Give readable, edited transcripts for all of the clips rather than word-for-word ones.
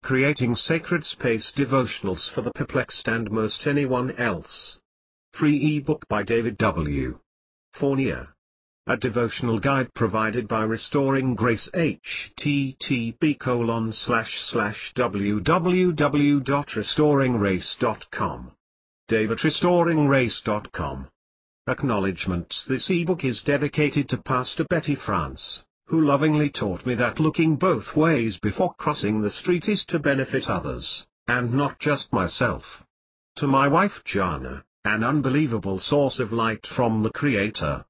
Creating Sacred Space Devotionals for the Perplexed and Most Anyone Else. Free ebook by David W. Fournier. A devotional guide provided by Restoring Grace. http://www.restoringgrace.com. david@restoringgrace.com. Acknowledgements. This ebook is dedicated to Pastor Betty France, who lovingly taught me that looking both ways before crossing the street is to benefit others, and not just myself. To my wife Jana, an unbelievable source of light from the Creator.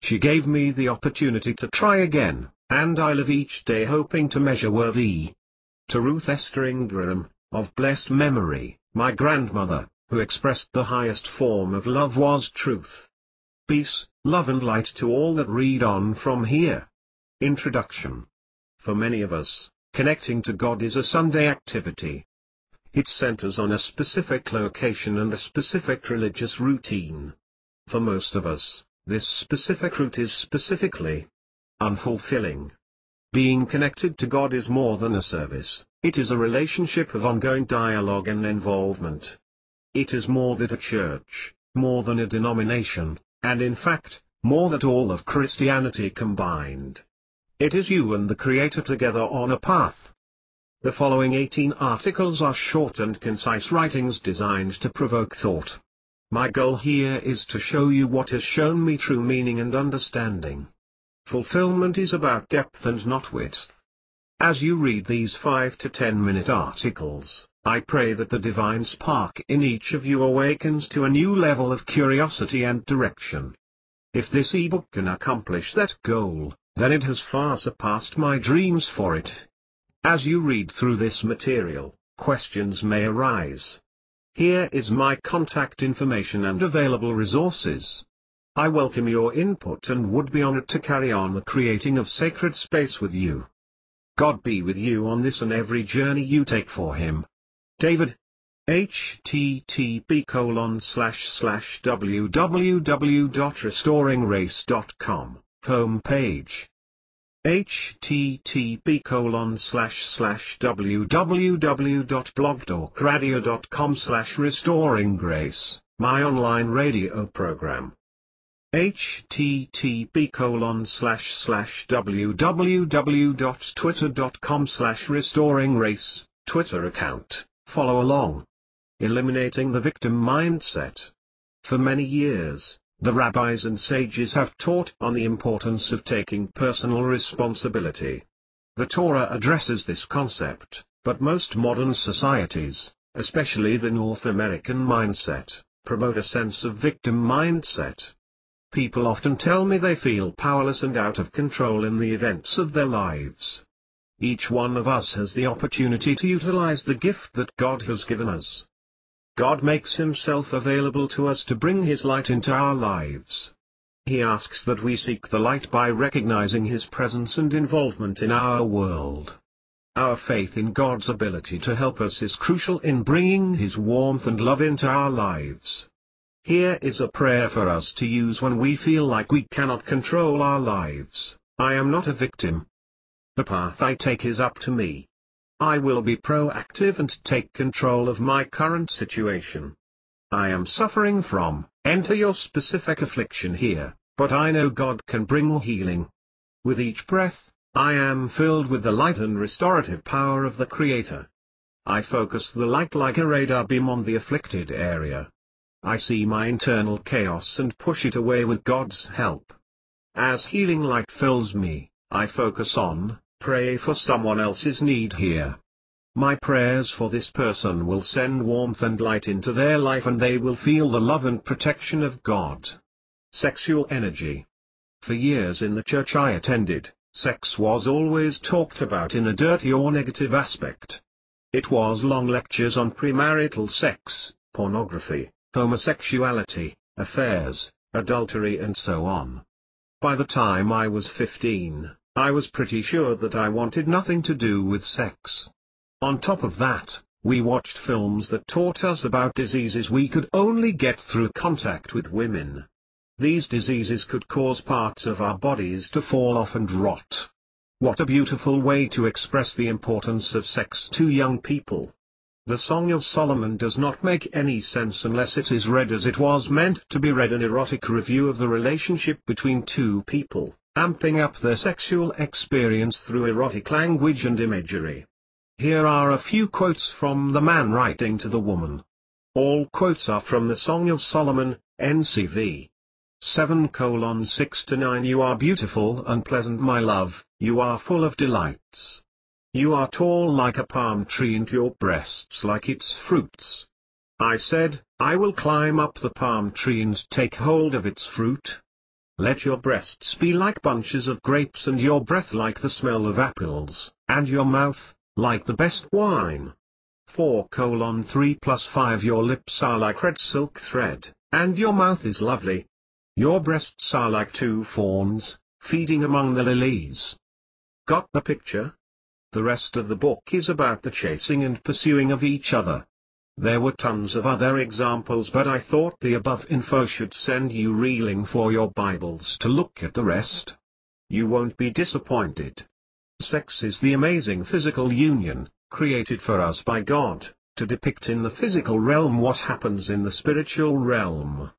She gave me the opportunity to try again, and I live each day hoping to measure worthy. To Ruth Esther Ingram, of blessed memory, my grandmother, who expressed the highest form of love was truth. Peace, love and light to all that read on from here. Introduction. For many of us, connecting to God is a Sunday activity. It centers on a specific location and a specific religious routine. For most of us, this specific route is specifically unfulfilling. Being connected to God is more than a service, it is a relationship of ongoing dialogue and involvement. It is more than a church, more than a denomination, and in fact, more than all of Christianity combined. It is you and the Creator together on a path. The following 18 articles are short and concise writings designed to provoke thought. My goal here is to show you what has shown me true meaning and understanding. Fulfillment is about depth and not width. As you read these 5 to 10-minute articles, I pray that the divine spark in each of you awakens to a new level of curiosity and direction. If this ebook can accomplish that goal, then it has far surpassed my dreams for it. As you read through this material, questions may arise. Here is my contact information and available resources. I welcome your input and would be honored to carry on the creating of sacred space with you. God be with you on this and every journey you take for Him. David. http://www.restoringgrace.com, home page. http://www.blogtalkradio.com/restoringgrace, my online radio program. http://www.twitter.com/restoringgrace, Twitter account, follow along. Eliminating the victim mindset. For many years, the rabbis and sages have taught on the importance of taking personal responsibility. The Torah addresses this concept, but most modern societies, especially the North American mindset, promote a sense of victim mindset. People often tell me they feel powerless and out of control in the events of their lives. Each one of us has the opportunity to utilize the gift that God has given us. God makes Himself available to us to bring His light into our lives. He asks that we seek the light by recognizing His presence and involvement in our world. Our faith in God's ability to help us is crucial in bringing His warmth and love into our lives. Here is a prayer for us to use when we feel like we cannot control our lives. I am not a victim. The path I take is up to me. I will be proactive and take control of my current situation. I am suffering from, enter your specific affliction here, but I know God can bring healing. With each breath, I am filled with the light and restorative power of the Creator. I focus the light like a radar beam on the afflicted area. I see my internal chaos and push it away with God's help. As healing light fills me, I focus on, pray for someone else's need here. My prayers for this person will send warmth and light into their life and they will feel the love and protection of God. Sexual energy. For years in the church I attended, sex was always talked about in a dirty or negative aspect. It was long lectures on premarital sex, pornography, homosexuality, affairs, adultery and so on. By the time I was 15, I was pretty sure that I wanted nothing to do with sex. On top of that, we watched films that taught us about diseases we could only get through contact with women. These diseases could cause parts of our bodies to fall off and rot. What a beautiful way to express the importance of sex to young people. The Song of Solomon does not make any sense unless it is read as it was meant to be read, an erotic review of the relationship between two people, amping up their sexual experience through erotic language and imagery. Here are a few quotes from the man writing to the woman. All quotes are from the Song of Solomon, NCV. 7:6-9 You are beautiful and pleasant, my love, you are full of delights. You are tall like a palm tree and your breasts like its fruits. I said, I will climb up the palm tree and take hold of its fruit. Let your breasts be like bunches of grapes and your breath like the smell of apples, and your mouth, like the best wine. 4:3+5 Your lips are like red silk thread, and your mouth is lovely. Your breasts are like two fawns, feeding among the lilies. Got the picture? The rest of the book is about the chasing and pursuing of each other. There were tons of other examples, but I thought the above info should send you reeling for your Bibles to look at the rest. You won't be disappointed. Sex is the amazing physical union, created for us by God, to depict in the physical realm what happens in the spiritual realm.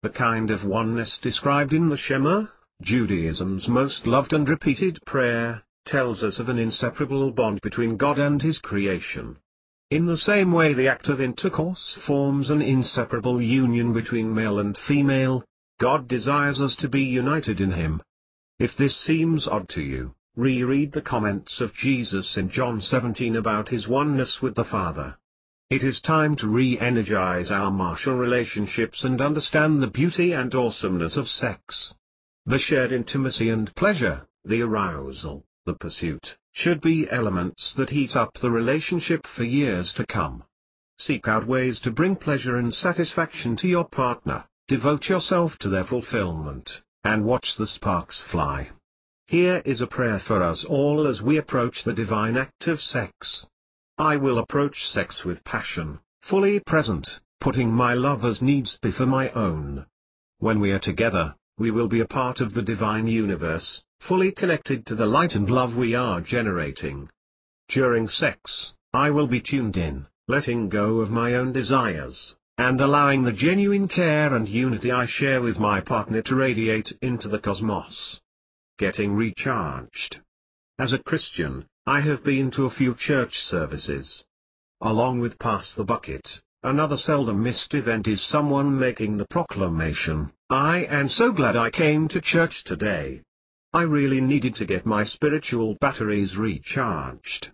The kind of oneness described in the Shema, Judaism's most loved and repeated prayer, tells us of an inseparable bond between God and His creation. In the same way the act of intercourse forms an inseparable union between male and female, God desires us to be united in Him. If this seems odd to you, reread the comments of Jesus in John 17 about His oneness with the Father. It is time to re-energize our marital relationships and understand the beauty and awesomeness of sex. The shared intimacy and pleasure, the arousal, the pursuit, should be elements that heat up the relationship for years to come. Seek out ways to bring pleasure and satisfaction to your partner, devote yourself to their fulfillment, and watch the sparks fly. Here is a prayer for us all as we approach the divine act of sex. I will approach sex with passion, fully present, putting my lover's needs before my own. When we are together, we will be a part of the divine universe, fully connected to the light and love we are generating. During sex, I will be tuned in, letting go of my own desires, and allowing the genuine care and unity I share with my partner to radiate into the cosmos. Getting recharged. As a Christian, I have been to a few church services. Along with Pass the Bucket, another seldom missed event is someone making the proclamation, I am so glad I came to church today. I really needed to get my spiritual batteries recharged.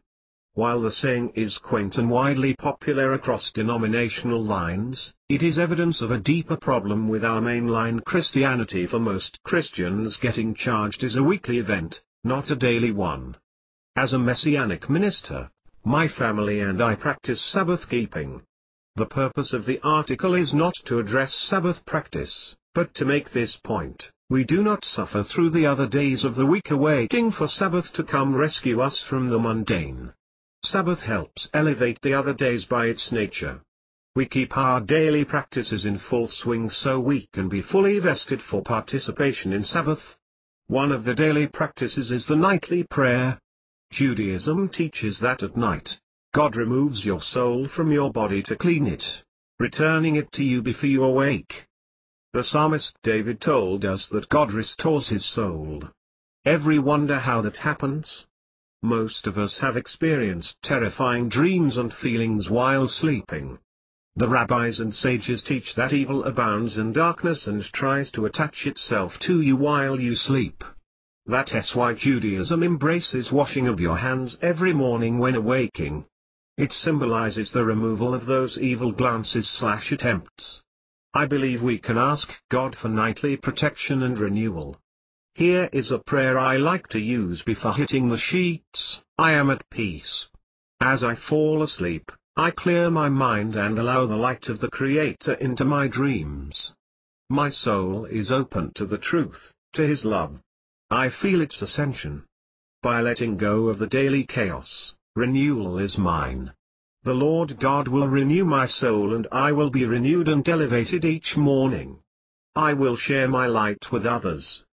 While the saying is quaint and widely popular across denominational lines, it is evidence of a deeper problem with our mainline Christianity. For most Christians, getting charged is a weekly event, not a daily one. As a Messianic minister, my family and I practice Sabbath keeping. The purpose of the article is not to address Sabbath practice, but to make this point: we do not suffer through the other days of the week waiting for Sabbath to come rescue us from the mundane. Sabbath helps elevate the other days by its nature. We keep our daily practices in full swing so we can be fully vested for participation in Sabbath. One of the daily practices is the nightly prayer. Judaism teaches that at night, God removes your soul from your body to clean it, returning it to you before you awake. The psalmist David told us that God restores his soul. Ever wonder how that happens? Most of us have experienced terrifying dreams and feelings while sleeping. The rabbis and sages teach that evil abounds in darkness and tries to attach itself to you while you sleep. That's why Judaism embraces washing of your hands every morning when awaking. It symbolizes the removal of those evil glances/attempts. I believe we can ask God for nightly protection and renewal. Here is a prayer I like to use before hitting the sheets: I am at peace. As I fall asleep, I clear my mind and allow the light of the Creator into my dreams. My soul is open to the truth, to His love. I feel its ascension. By letting go of the daily chaos, renewal is mine. The Lord God will renew my soul and I will be renewed and elevated each morning. I will share my light with others.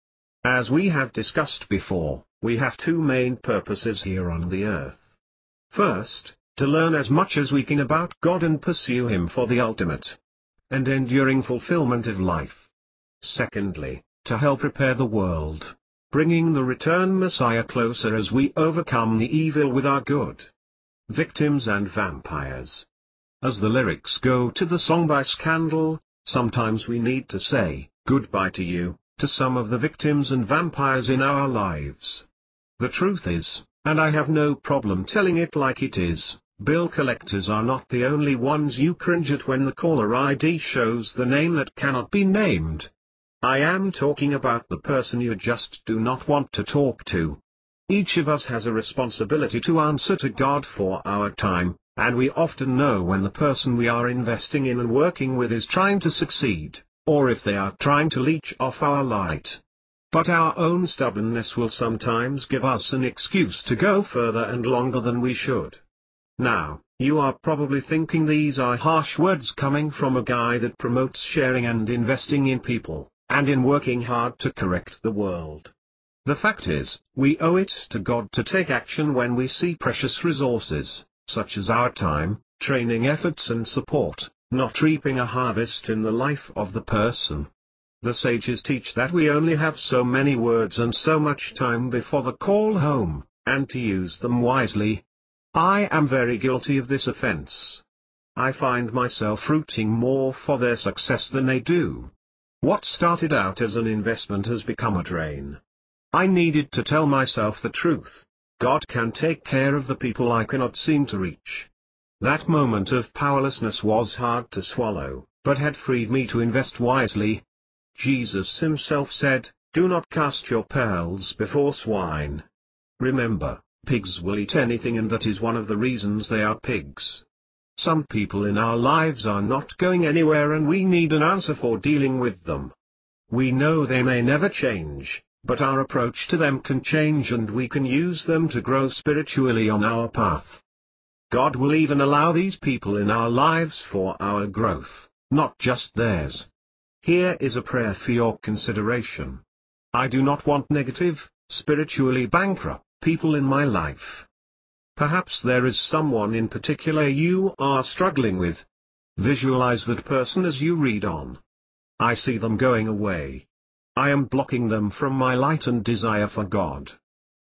As we have discussed before, We have two main purposes here on the earth. First, to learn as much as we can about God and pursue Him for the ultimate and enduring fulfillment of life. Secondly, to help prepare the world, bringing the returned Messiah closer as we overcome the evil with our good. Victims and vampires. As the lyrics go to the song by Shanel, sometimes we need to say goodbye to you, to some of the victims and vampires in our lives. The truth is, and I have no problem telling it like it is, bill collectors are not the only ones you cringe at when the caller ID shows the name that cannot be named. I am talking about the person you just do not want to talk to. Each of us has a responsibility to answer to God for our time, and we often know when the person we are investing in and working with is trying to succeed, or if they are trying to leech off our light. But our own stubbornness will sometimes give us an excuse to go further and longer than we should. Now, you are probably thinking these are harsh words coming from a guy that promotes sharing and investing in people, and in working hard to correct the world. The fact is, we owe it to God to take action when we see precious resources, such as our time, training efforts and support, not reaping a harvest in the life of the person. The sages teach that we only have so many words and so much time before the call home, and to use them wisely. I am very guilty of this offense. I find myself rooting more for their success than they do. What started out as an investment has become a drain. I needed to tell myself the truth. God can take care of the people I cannot seem to reach. That moment of powerlessness was hard to swallow, but had freed me to invest wisely. Jesus himself said, "Do not cast your pearls before swine." Remember, pigs will eat anything, and that is one of the reasons they are pigs. Some people in our lives are not going anywhere, and we need an answer for dealing with them. We know they may never change, but our approach to them can change, and we can use them to grow spiritually on our path. God will even allow these people in our lives for our growth, not just theirs. Here is a prayer for your consideration. I do not want negative, spiritually bankrupt people in my life. Perhaps there is someone in particular you are struggling with. Visualize that person as you read on. I see them going away. I am blocking them from my light and desire for God.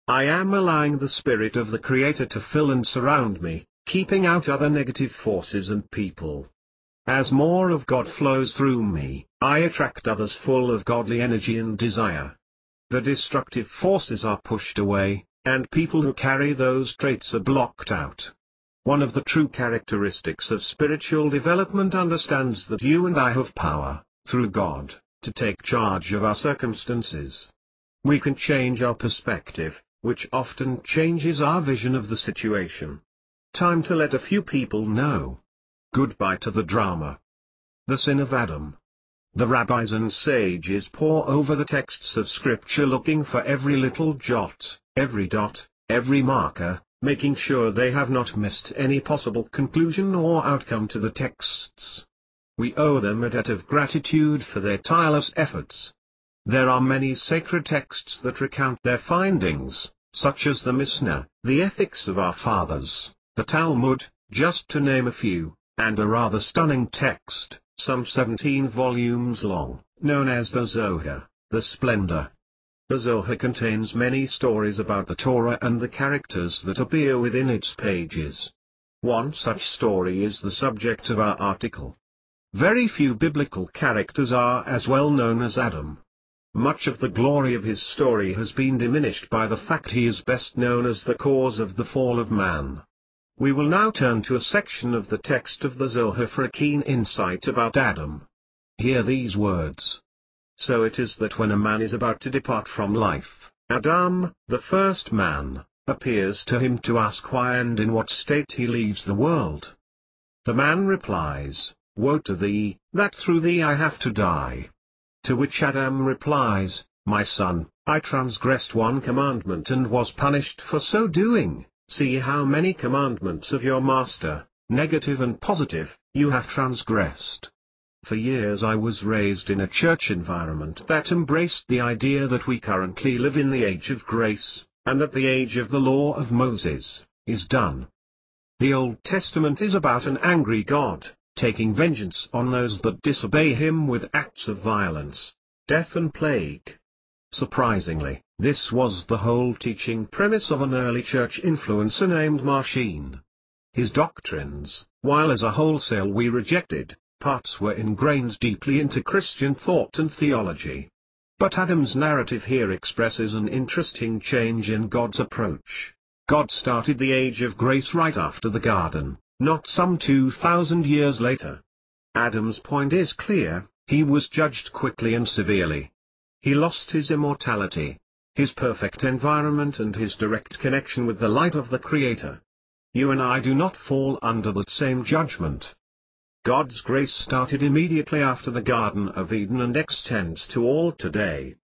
I am allowing the Spirit of the Creator to fill and surround me, keeping out other negative forces and people. As more of God flows through me, I attract others full of godly energy and desire. The destructive forces are pushed away, and people who carry those traits are blocked out. One of the true characteristics of spiritual development understands that you and I have power, through God, to take charge of our circumstances. We can change our perspective, which often changes our vision of the situation. Time to let a few people know. Goodbye to the drama. The sin of Adam. The rabbis and sages pore over the texts of Scripture looking for every little jot, every dot, every marker, making sure they have not missed any possible conclusion or outcome to the texts. We owe them a debt of gratitude for their tireless efforts. There are many sacred texts that recount their findings, such as the Mishnah, the Ethics of Our Fathers, the Talmud, just to name a few, and a rather stunning text, some 17 volumes long, known as the Zohar, the Splendor. The Zohar contains many stories about the Torah and the characters that appear within its pages. One such story is the subject of our article. Very few biblical characters are as well known as Adam. Much of the glory of his story has been diminished by the fact he is best known as the cause of the fall of man. We will now turn to a section of the text of the Zohar for a keen insight about Adam. Hear these words. So it is that when a man is about to depart from life, Adam, the first man, appears to him to ask why and in what state he leaves the world. The man replies, "Woe to thee, that through thee I have to die." To which Adam replies, "My son, I transgressed one commandment and was punished for so doing. See how many commandments of your master, negative and positive, you have transgressed." For years I was raised in a church environment that embraced the idea that we currently live in the age of grace, and that the age of the law of Moses is done. The Old Testament is about an angry God, taking vengeance on those that disobey him with acts of violence, death and plague. Surprisingly, this was the whole teaching premise of an early church influencer named Marcin. His doctrines, while as a wholesale we rejected, parts were ingrained deeply into Christian thought and theology. But Adam's narrative here expresses an interesting change in God's approach. God started the age of grace right after the garden, not some 2,000 years later. Adam's point is clear: he was judged quickly and severely. He lost his immortality, his perfect environment and his direct connection with the light of the Creator. You and I do not fall under that same judgment. God's grace started immediately after the Garden of Eden and extends to all today.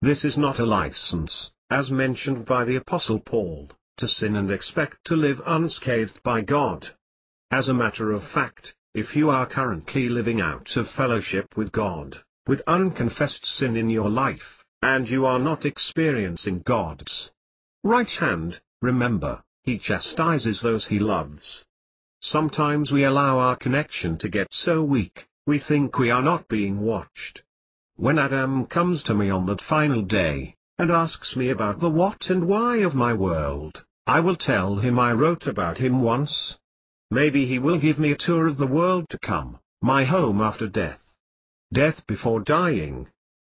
This is not a license, as mentioned by the Apostle Paul, to sin and expect to live unscathed by God. As a matter of fact, if you are currently living out of fellowship with God, with unconfessed sin in your life, and you are not experiencing God's right hand, remember, he chastises those he loves. Sometimes we allow our connection to get so weak, we think we are not being watched. When Adam comes to me on that final day, and asks me about the what and why of my world, I will tell him I wrote about him once. Maybe he will give me a tour of the world to come, my home after death. Death before dying.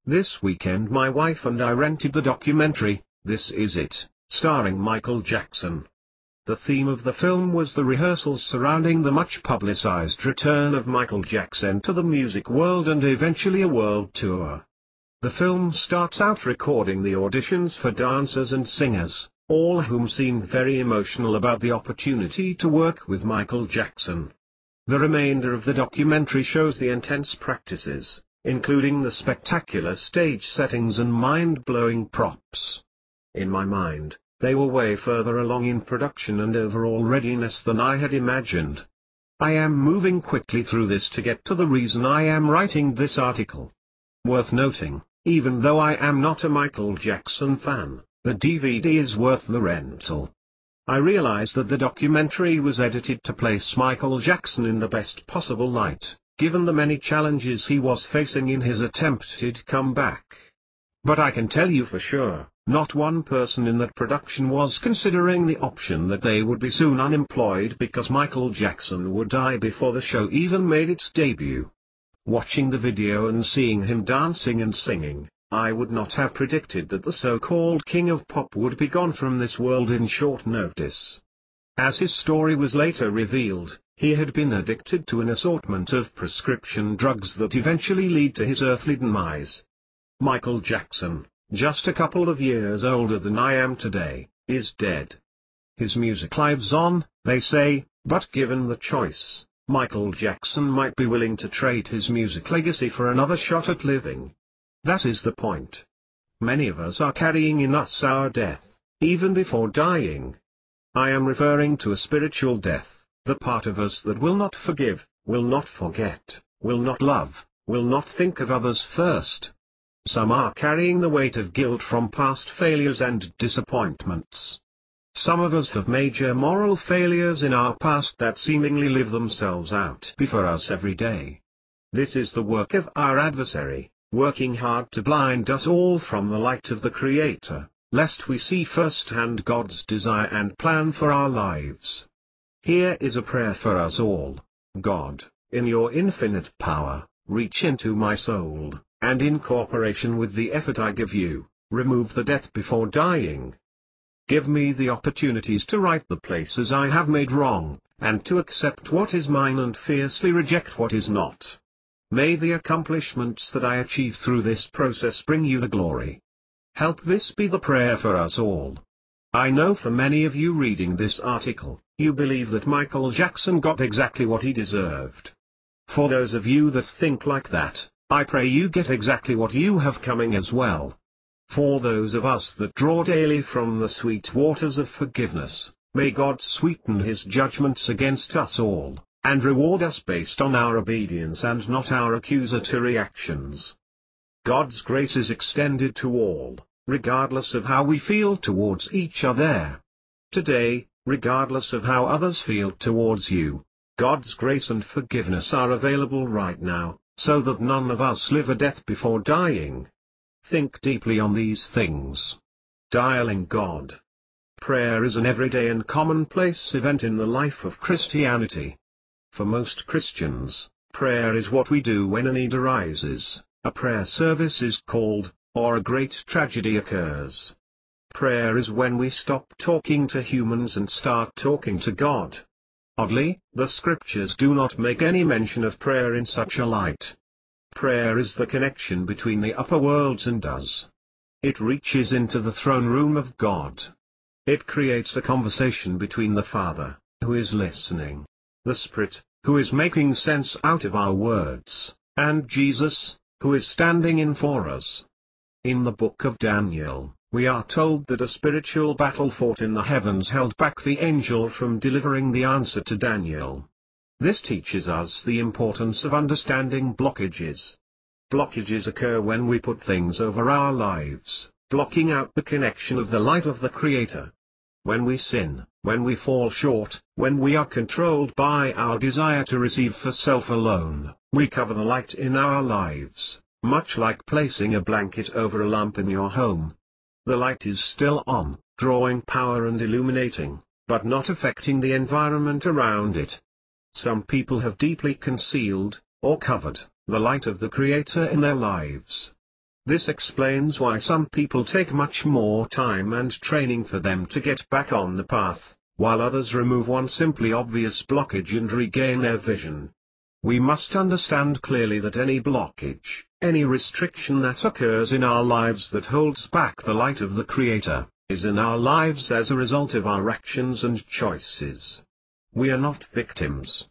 This weekend my wife and I rented the documentary, This Is It, starring Michael Jackson. The theme of the film was the rehearsals surrounding the much-publicized return of Michael Jackson to the music world and eventually a world tour. The film starts out recording the auditions for dancers and singers, all whom seemed very emotional about the opportunity to work with Michael Jackson. The remainder of the documentary shows the intense practices, including the spectacular stage settings and mind-blowing props. In my mind, they were way further along in production and overall readiness than I had imagined. I am moving quickly through this to get to the reason I am writing this article. Worth noting, even though I am not a Michael Jackson fan, the DVD is worth the rental. I realize that the documentary was edited to place Michael Jackson in the best possible light, given the many challenges he was facing in his attempted comeback. But I can tell you for sure, not one person in that production was considering the option that they would be soon unemployed because Michael Jackson would die before the show even made its debut. Watching the video and seeing him dancing and singing, I would not have predicted that the so-called king of pop would be gone from this world in short notice. As his story was later revealed, he had been addicted to an assortment of prescription drugs that eventually lead to his earthly demise. Michael Jackson, just a couple of years older than I am today, is dead. His music lives on, they say, but given the choice, Michael Jackson might be willing to trade his music legacy for another shot at living. That is the point. Many of us are carrying in us our death, even before dying. I am referring to a spiritual death, the part of us that will not forgive, will not forget, will not love, will not think of others first. Some are carrying the weight of guilt from past failures and disappointments. Some of us have major moral failures in our past that seemingly live themselves out before us every day. This is the work of our adversary, working hard to blind us all from the light of the Creator, lest we see firsthand God's desire and plan for our lives. Here is a prayer for us all. God, in your infinite power, reach into my soul, and in cooperation with the effort I give you, remove the death before dying. Give me the opportunities to right the places I have made wrong, and to accept what is mine and fiercely reject what is not. May the accomplishments that I achieve through this process bring you the glory. Help this be the prayer for us all. I know for many of you reading this article, you believe that Michael Jackson got exactly what he deserved. For those of you that think like that, I pray you get exactly what you have coming as well. For those of us that draw daily from the sweet waters of forgiveness, may God sweeten his judgments against us all, and reward us based on our obedience and not our accusatory actions. God's grace is extended to all. regardless of how we feel towards each other. Today, regardless of how others feel towards you, God's grace and forgiveness are available right now, so that none of us live a death before dying. Think deeply on these things. Dialing God. Prayer is an everyday and commonplace event in the life of Christianity. For most Christians, prayer is what we do when a need arises, a prayer service is called, or a great tragedy occurs. Prayer is when we stop talking to humans and start talking to God. Oddly, the scriptures do not make any mention of prayer in such a light. Prayer is the connection between the upper worlds and us. It reaches into the throne room of God. It creates a conversation between the Father, who is listening, the Spirit, who is making sense out of our words, and Jesus, who is standing in for us. In the book of Daniel, we are told that a spiritual battle fought in the heavens held back the angel from delivering the answer to Daniel. This teaches us the importance of understanding blockages. Blockages occur when we put things over our lives, blocking out the connection of the light of the Creator. When we sin, when we fall short, when we are controlled by our desire to receive for self alone, we cover the light in our lives, much like placing a blanket over a lamp in your home. The light is still on, drawing power and illuminating, but not affecting the environment around it. Some people have deeply concealed, or covered, the light of the Creator in their lives. This explains why some people take much more time and training for them to get back on the path, while others remove one simply obvious blockage and regain their vision. We must understand clearly that any blockage, any restriction that occurs in our lives that holds back the light of the Creator, is in our lives as a result of our actions and choices. We are not victims.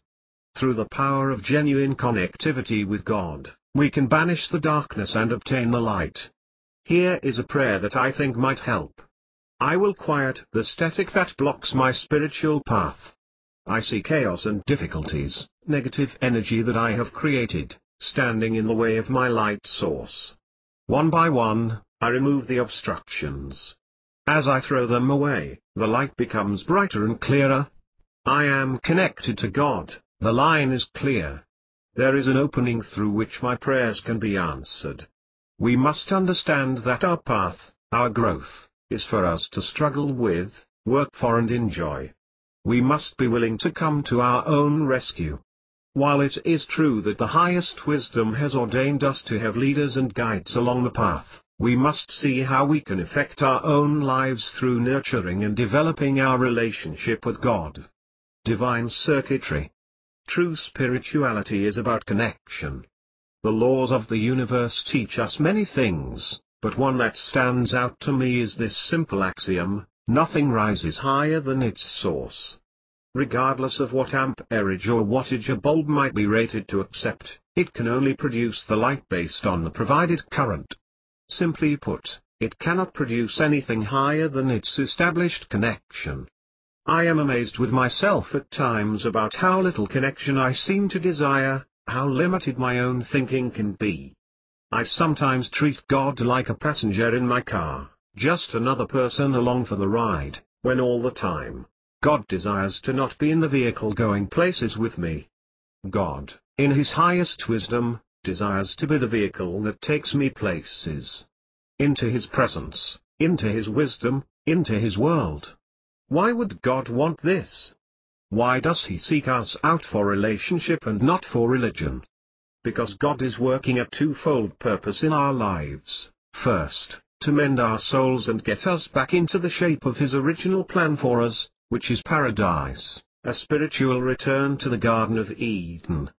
Through the power of genuine connectivity with God, we can banish the darkness and obtain the light. Here is a prayer that I think might help. I will quiet the static that blocks my spiritual path. I see chaos and difficulties, negative energy that I have created, standing in the way of my light source. One by one, I remove the obstructions. As I throw them away, the light becomes brighter and clearer. I am connected to God, the line is clear. There is an opening through which my prayers can be answered. We must understand that our path, our growth, is for us to struggle with, work for and enjoy. We must be willing to come to our own rescue. While it is true that the highest wisdom has ordained us to have leaders and guides along the path, we must see how we can affect our own lives through nurturing and developing our relationship with God. Divine circuitry. True spirituality is about connection. The laws of the universe teach us many things, but one that stands out to me is this simple axiom: nothing rises higher than its source. Regardless of what amperage or wattage a bulb might be rated to accept, it can only produce the light based on the provided current. Simply put, it cannot produce anything higher than its established connection. I am amazed with myself at times about how little connection I seem to desire, how limited my own thinking can be. I sometimes treat God like a passenger in my car, just another person along for the ride, when all the time, God desires to not be in the vehicle going places with me. God, in His highest wisdom, desires to be the vehicle that takes me places. Into His presence, into His wisdom, into His world. Why would God want this? Why does He seek us out for relationship and not for religion? Because God is working a twofold purpose in our lives. First, to mend our souls and get us back into the shape of His original plan for us, which is paradise, a spiritual return to the Garden of Eden.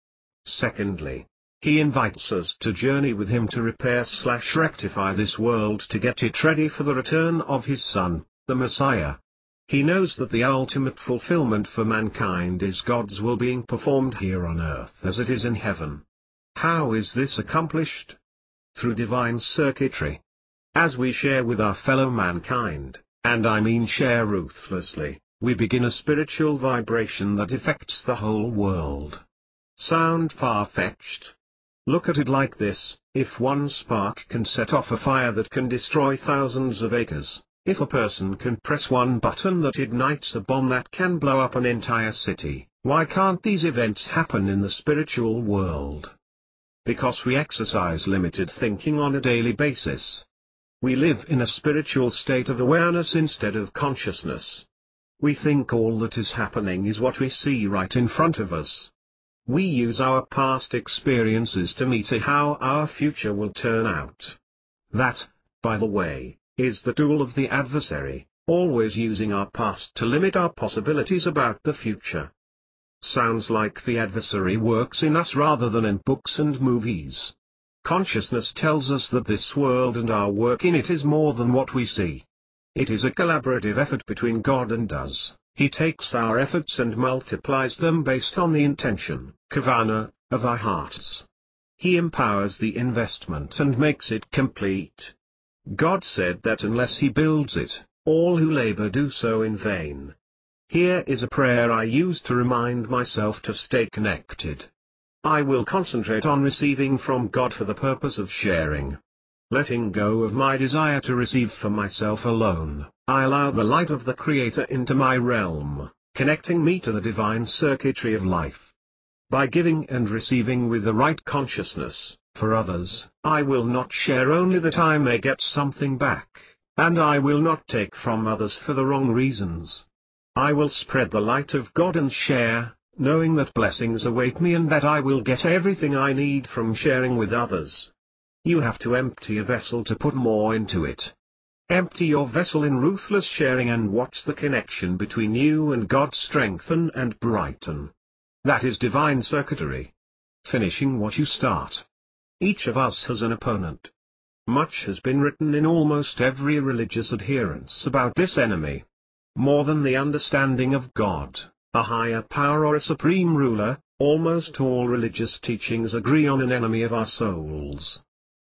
Secondly, He invites us to journey with Him to repair/rectify this world to get it ready for the return of His Son, the Messiah. He knows that the ultimate fulfillment for mankind is God's will being performed here on earth as it is in heaven. How is this accomplished? Through divine circuitry. As we share with our fellow mankind, and I mean share ruthlessly, we begin a spiritual vibration that affects the whole world. Sound far-fetched? Look at it like this: if one spark can set off a fire that can destroy thousands of acres, if a person can press one button that ignites a bomb that can blow up an entire city, why can't these events happen in the spiritual world? Because we exercise limited thinking on a daily basis. We live in a spiritual state of awareness instead of consciousness. We think all that is happening is what we see right in front of us. We use our past experiences to meter how our future will turn out. That, by the way, is the tool of the adversary, always using our past to limit our possibilities about the future. Sounds like the adversary works in us rather than in books and movies. Consciousness tells us that this world and our work in it is more than what we see. It is a collaborative effort between God and us. He takes our efforts and multiplies them based on the intention, kavana, of our hearts. He empowers the investment and makes it complete. God said that unless He builds it, all who labor do so in vain. Here is a prayer I use to remind myself to stay connected. I will concentrate on receiving from God for the purpose of sharing. Letting go of my desire to receive for myself alone, I allow the light of the Creator into my realm, connecting me to the divine circuitry of life. By giving and receiving with the right consciousness, for others, I will not share only that I may get something back, and I will not take from others for the wrong reasons. I will spread the light of God and share, knowing that blessings await me and that I will get everything I need from sharing with others. You have to empty a vessel to put more into it. Empty your vessel in ruthless sharing and watch the connection between you and God strengthen and brighten. That is divine circuitry. Finishing what you start. Each of us has an opponent. Much has been written in almost every religious adherence about this enemy. More than the understanding of God, a higher power or a supreme ruler, almost all religious teachings agree on an enemy of our souls.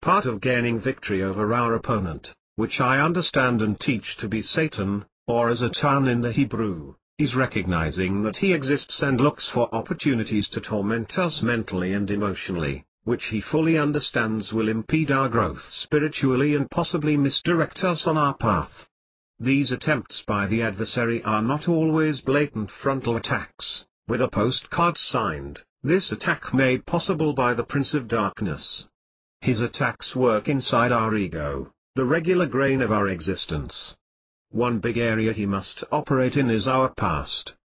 Part of gaining victory over our opponent, which I understand and teach to be Satan, or as Satan in the Hebrew, is recognizing that he exists and looks for opportunities to torment us mentally and emotionally, which he fully understands will impede our growth spiritually and possibly misdirect us on our path. These attempts by the adversary are not always blatant frontal attacks, with a postcard signed, "This attack made possible by the Prince of Darkness." His attacks work inside our ego, the regular grain of our existence. One big area he must operate in is our past.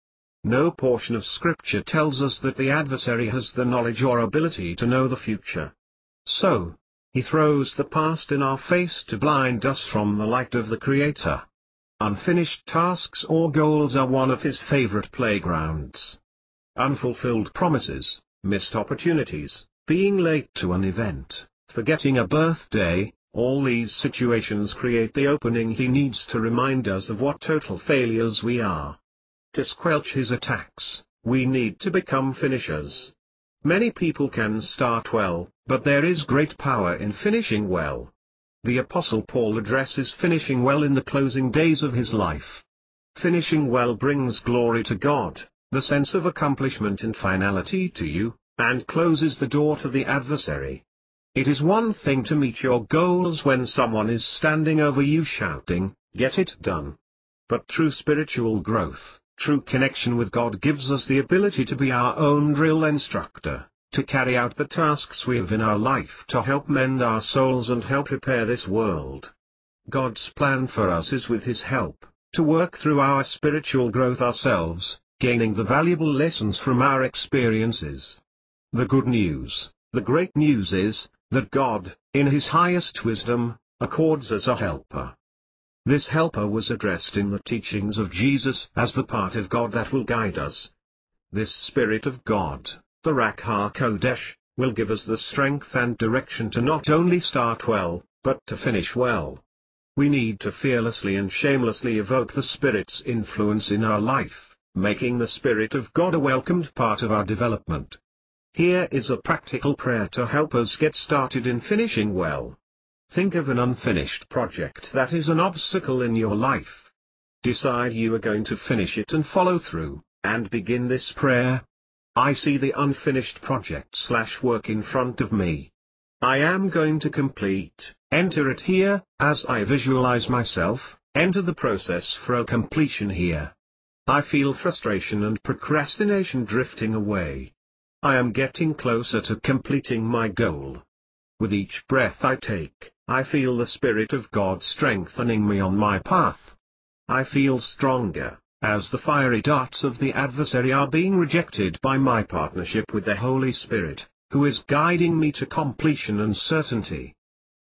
No portion of Scripture tells us that the adversary has the knowledge or ability to know the future. So, he throws the past in our face to blind us from the light of the Creator. Unfinished tasks or goals are one of his favorite playgrounds. Unfulfilled promises, missed opportunities, being late to an event, forgetting a birthday, all these situations create the opening he needs to remind us of what total failures we are. To squelch his attacks, we need to become finishers. Many people can start well, but there is great power in finishing well. The Apostle Paul addresses finishing well in the closing days of his life. Finishing well brings glory to God, the sense of accomplishment and finality to you, and closes the door to the adversary. It is one thing to meet your goals when someone is standing over you shouting, "Get it done." But true spiritual growth, true connection with God gives us the ability to be our own drill instructor, to carry out the tasks we have in our life to help mend our souls and help repair this world. God's plan for us is with His help, to work through our spiritual growth ourselves, gaining the valuable lessons from our experiences. The good news, the great news is, that God, in His highest wisdom, accords us a helper. This helper was addressed in the teachings of Jesus as the part of God that will guide us. This Spirit of God, the Ruach HaKodesh, will give us the strength and direction to not only start well, but to finish well. We need to fearlessly and shamelessly evoke the Spirit's influence in our life, making the Spirit of God a welcomed part of our development. Here is a practical prayer to help us get started in finishing well. Think of an unfinished project that is an obstacle in your life. Decide you are going to finish it and follow through, and begin this prayer. I see the unfinished project/work in front of me. I am going to enter it here, as I visualize myself, enter the process for completion here. I feel frustration and procrastination drifting away. I am getting closer to completing my goal. With each breath I take, I feel the Spirit of God strengthening me on my path. I feel stronger, as the fiery darts of the adversary are being rejected by my partnership with the Holy Spirit, who is guiding me to completion and certainty.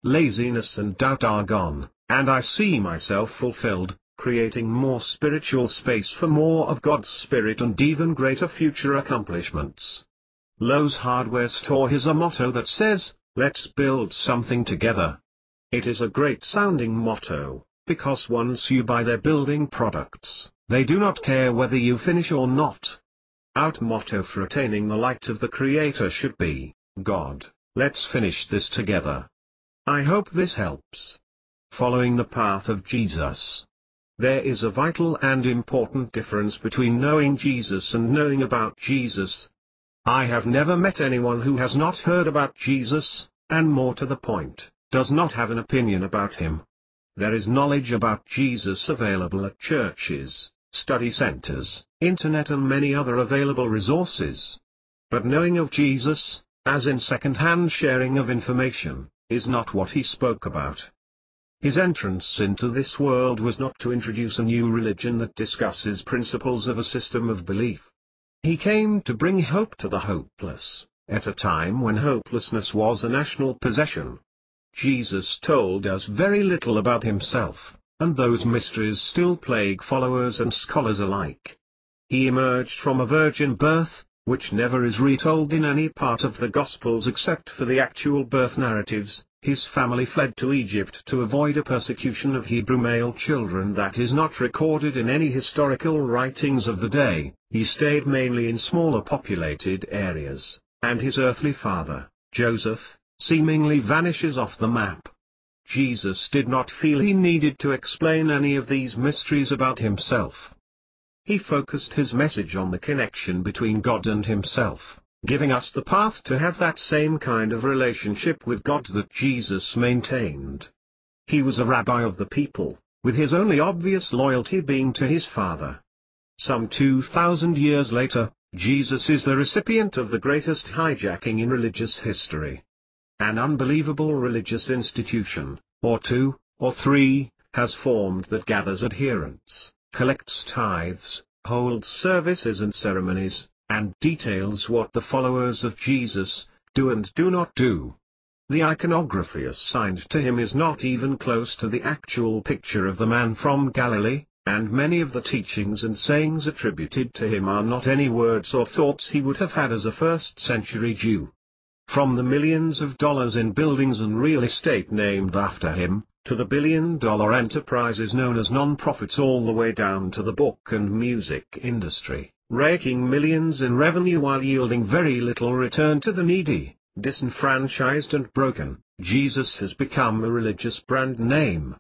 Laziness and doubt are gone, and I see myself fulfilled, creating more spiritual space for more of God's Spirit and even greater future accomplishments. Lowe's hardware store has a motto that says, "Let's build something together." It is a great sounding motto, because once you buy their building products, they do not care whether you finish or not. Our motto for attaining the light of the Creator should be, "God, let's finish this together." I hope this helps. Following the path of Jesus. There is a vital and important difference between knowing Jesus and knowing about Jesus. I have never met anyone who has not heard about Jesus, and more to the point, does not have an opinion about him. There is knowledge about Jesus available at churches, study centers, internet and many other available resources. But knowing of Jesus, as in second-hand sharing of information, is not what he spoke about. His entrance into this world was not to introduce a new religion that discusses principles of a system of belief. He came to bring hope to the hopeless, at a time when hopelessness was a national possession. Jesus told us very little about himself, and those mysteries still plague followers and scholars alike. He emerged from a virgin birth, which never is retold in any part of the Gospels except for the actual birth narratives. His family fled to Egypt to avoid a persecution of Hebrew male children that is not recorded in any historical writings of the day. He stayed mainly in smaller populated areas, and his earthly father, Joseph, seemingly vanishes off the map. Jesus did not feel he needed to explain any of these mysteries about himself. He focused his message on the connection between God and himself, giving us the path to have that same kind of relationship with God that Jesus maintained. He was a rabbi of the people, with his only obvious loyalty being to his Father. Some 2,000 years later, Jesus is the recipient of the greatest hijacking in religious history. An unbelievable religious institution, or two, or three, has formed that gathers adherents, collects tithes, holds services and ceremonies, and details what the followers of Jesus do and do not do. The iconography assigned to him is not even close to the actual picture of the man from Galilee, and many of the teachings and sayings attributed to him are not any words or thoughts he would have had as a first-century Jew. From the millions of dollars in buildings and real estate named after him, to the billion-dollar enterprises known as non-profits all the way down to the book and music industry, raking millions in revenue while yielding very little return to the needy, disenfranchised and broken, Jesus has become a religious brand name.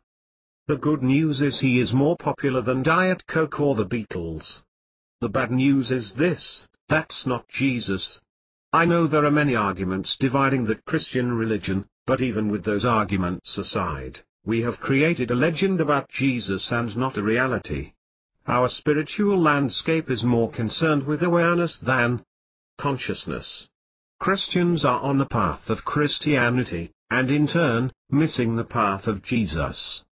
The good news is he is more popular than Diet Coke or the Beatles. The bad news is this: that's not Jesus. I know there are many arguments dividing the Christian religion, but even with those arguments aside, we have created a legend about Jesus and not a reality. Our spiritual landscape is more concerned with awareness than consciousness. Christians are on the path of Christianity, and in turn, missing the path of Jesus.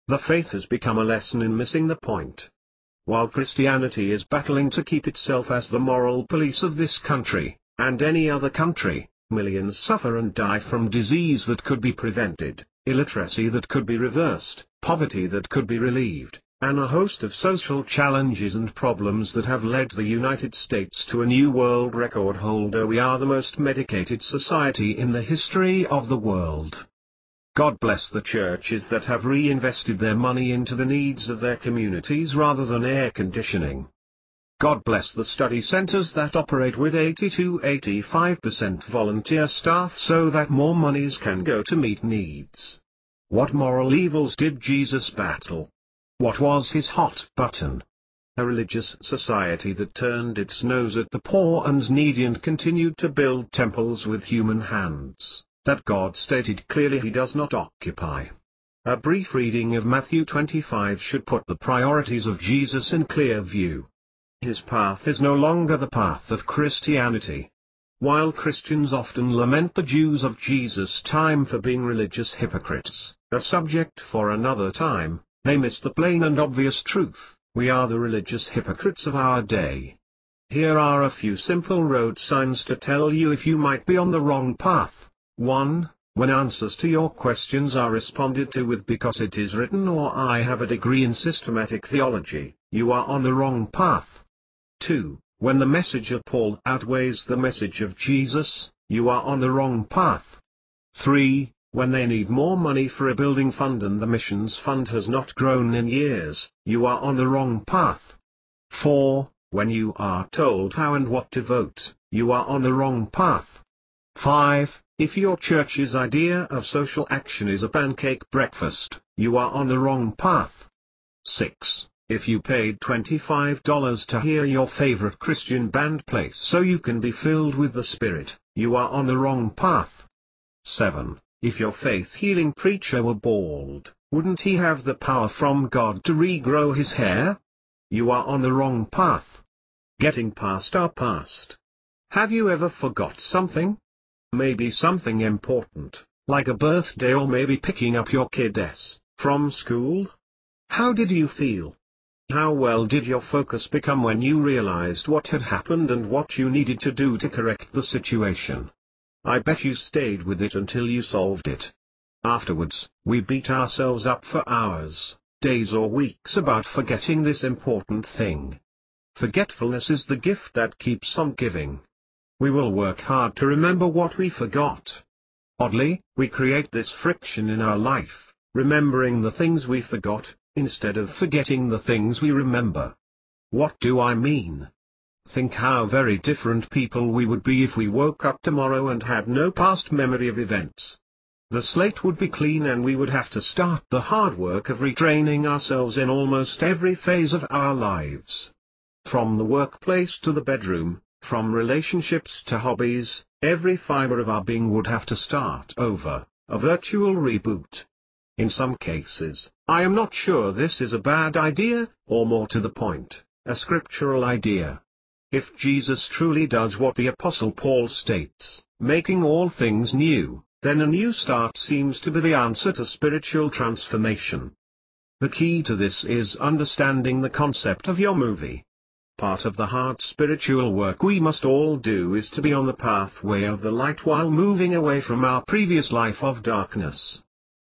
The faith has become a lesson in missing the point. While Christianity is battling to keep itself as the moral police of this country, and any other country, millions suffer and die from disease that could be prevented, illiteracy that could be reversed, poverty that could be relieved, and a host of social challenges and problems that have led the United States to a new world record holder. We are the most medicated society in the history of the world. God bless the churches that have reinvested their money into the needs of their communities rather than air conditioning. God bless the study centers that operate with 80–85% volunteer staff so that more monies can go to meet needs. What moral evils did Jesus battle? What was his hot button? A religious society that turned its nose at the poor and needy and continued to build temples with human hands, that God stated clearly He does not occupy. A brief reading of Matthew 25 should put the priorities of Jesus in clear view. His path is no longer the path of Christianity. While Christians often lament the Jews of Jesus' time for being religious hypocrites, a subject for another time, they miss the plain and obvious truth: we are the religious hypocrites of our day. Here are a few simple road signs to tell you if you might be on the wrong path. 1. When answers to your questions are responded to with "because it is written" or "I have a degree in systematic theology," you are on the wrong path. 2. When the message of Paul outweighs the message of Jesus, you are on the wrong path. 3. When they need more money for a building fund and the missions fund has not grown in years, you are on the wrong path. 4. When you are told how and what to vote, you are on the wrong path. 5. If your church's idea of social action is a pancake breakfast, you are on the wrong path. 6. If you paid $25 to hear your favorite Christian band play so you can be filled with the Spirit, you are on the wrong path. 7. If your faith-healing preacher were bald, wouldn't he have the power from God to regrow his hair? You are on the wrong path. Getting past our past. Have you ever forgot something? Maybe something important, like a birthday, or maybe picking up your kid from school? How did you feel? How well did your focus become when you realized what had happened and what you needed to do to correct the situation? I bet you stayed with it until you solved it. Afterwards, we beat ourselves up for hours, days or weeks about forgetting this important thing. Forgetfulness is the gift that keeps on giving. We will work hard to remember what we forgot. Oddly, we create this friction in our life, remembering the things we forgot, instead of forgetting the things we remember. What do I mean? Think how very different people we would be if we woke up tomorrow and had no past memory of events. The slate would be clean and we would have to start the hard work of retraining ourselves in almost every phase of our lives. From the workplace to the bedroom, from relationships to hobbies, every fiber of our being would have to start over, a virtual reboot. In some cases, I am not sure this is a bad idea, or more to the point, a scriptural idea. If Jesus truly does what the Apostle Paul states, making all things new, then a new start seems to be the answer to spiritual transformation. The key to this is understanding the concept of your movie. Part of the hard spiritual work we must all do is to be on the pathway of the light while moving away from our previous life of darkness.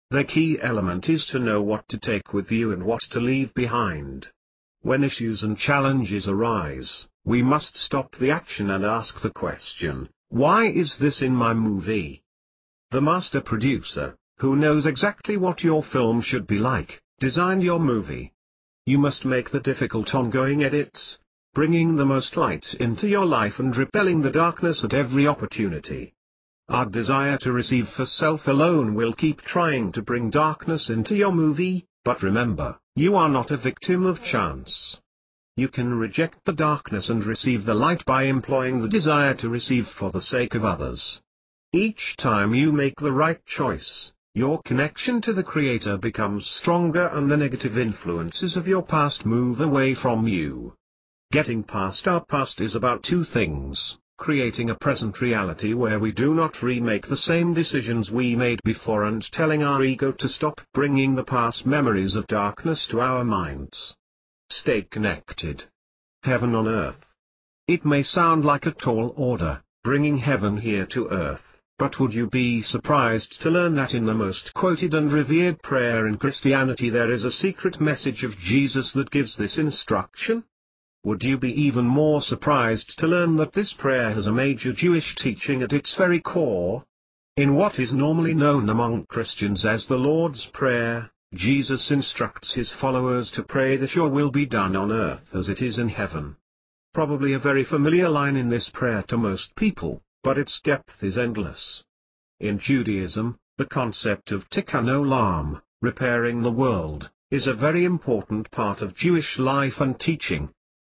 The key element is to know what to take with you and what to leave behind. When issues and challenges arise, we must stop the action and ask the question, why is this in my movie? The master producer, who knows exactly what your film should be like, designed your movie. You must make the difficult ongoing edits, bringing the most light into your life and repelling the darkness at every opportunity. Our desire to receive for self alone will keep trying to bring darkness into your movie, but remember, you are not a victim of chance. You can reject the darkness and receive the light by employing the desire to receive for the sake of others. Each time you make the right choice, your connection to the Creator becomes stronger and the negative influences of your past move away from you. Getting past our past is about two things: creating a present reality where we do not remake the same decisions we made before, and telling our ego to stop bringing the past memories of darkness to our minds. Stay connected. Heaven on earth. It may sound like a tall order, bringing heaven here to earth, but would you be surprised to learn that in the most quoted and revered prayer in Christianity there is a secret message of Jesus that gives this instruction? Would you be even more surprised to learn that this prayer has a major Jewish teaching at its very core? In what is normally known among Christians as the Lord's Prayer, Jesus instructs his followers to pray that your will be done on earth as it is in heaven. Probably a very familiar line in this prayer to most people, but its depth is endless. In Judaism, the concept of tikkun olam, repairing the world, is a very important part of Jewish life and teaching.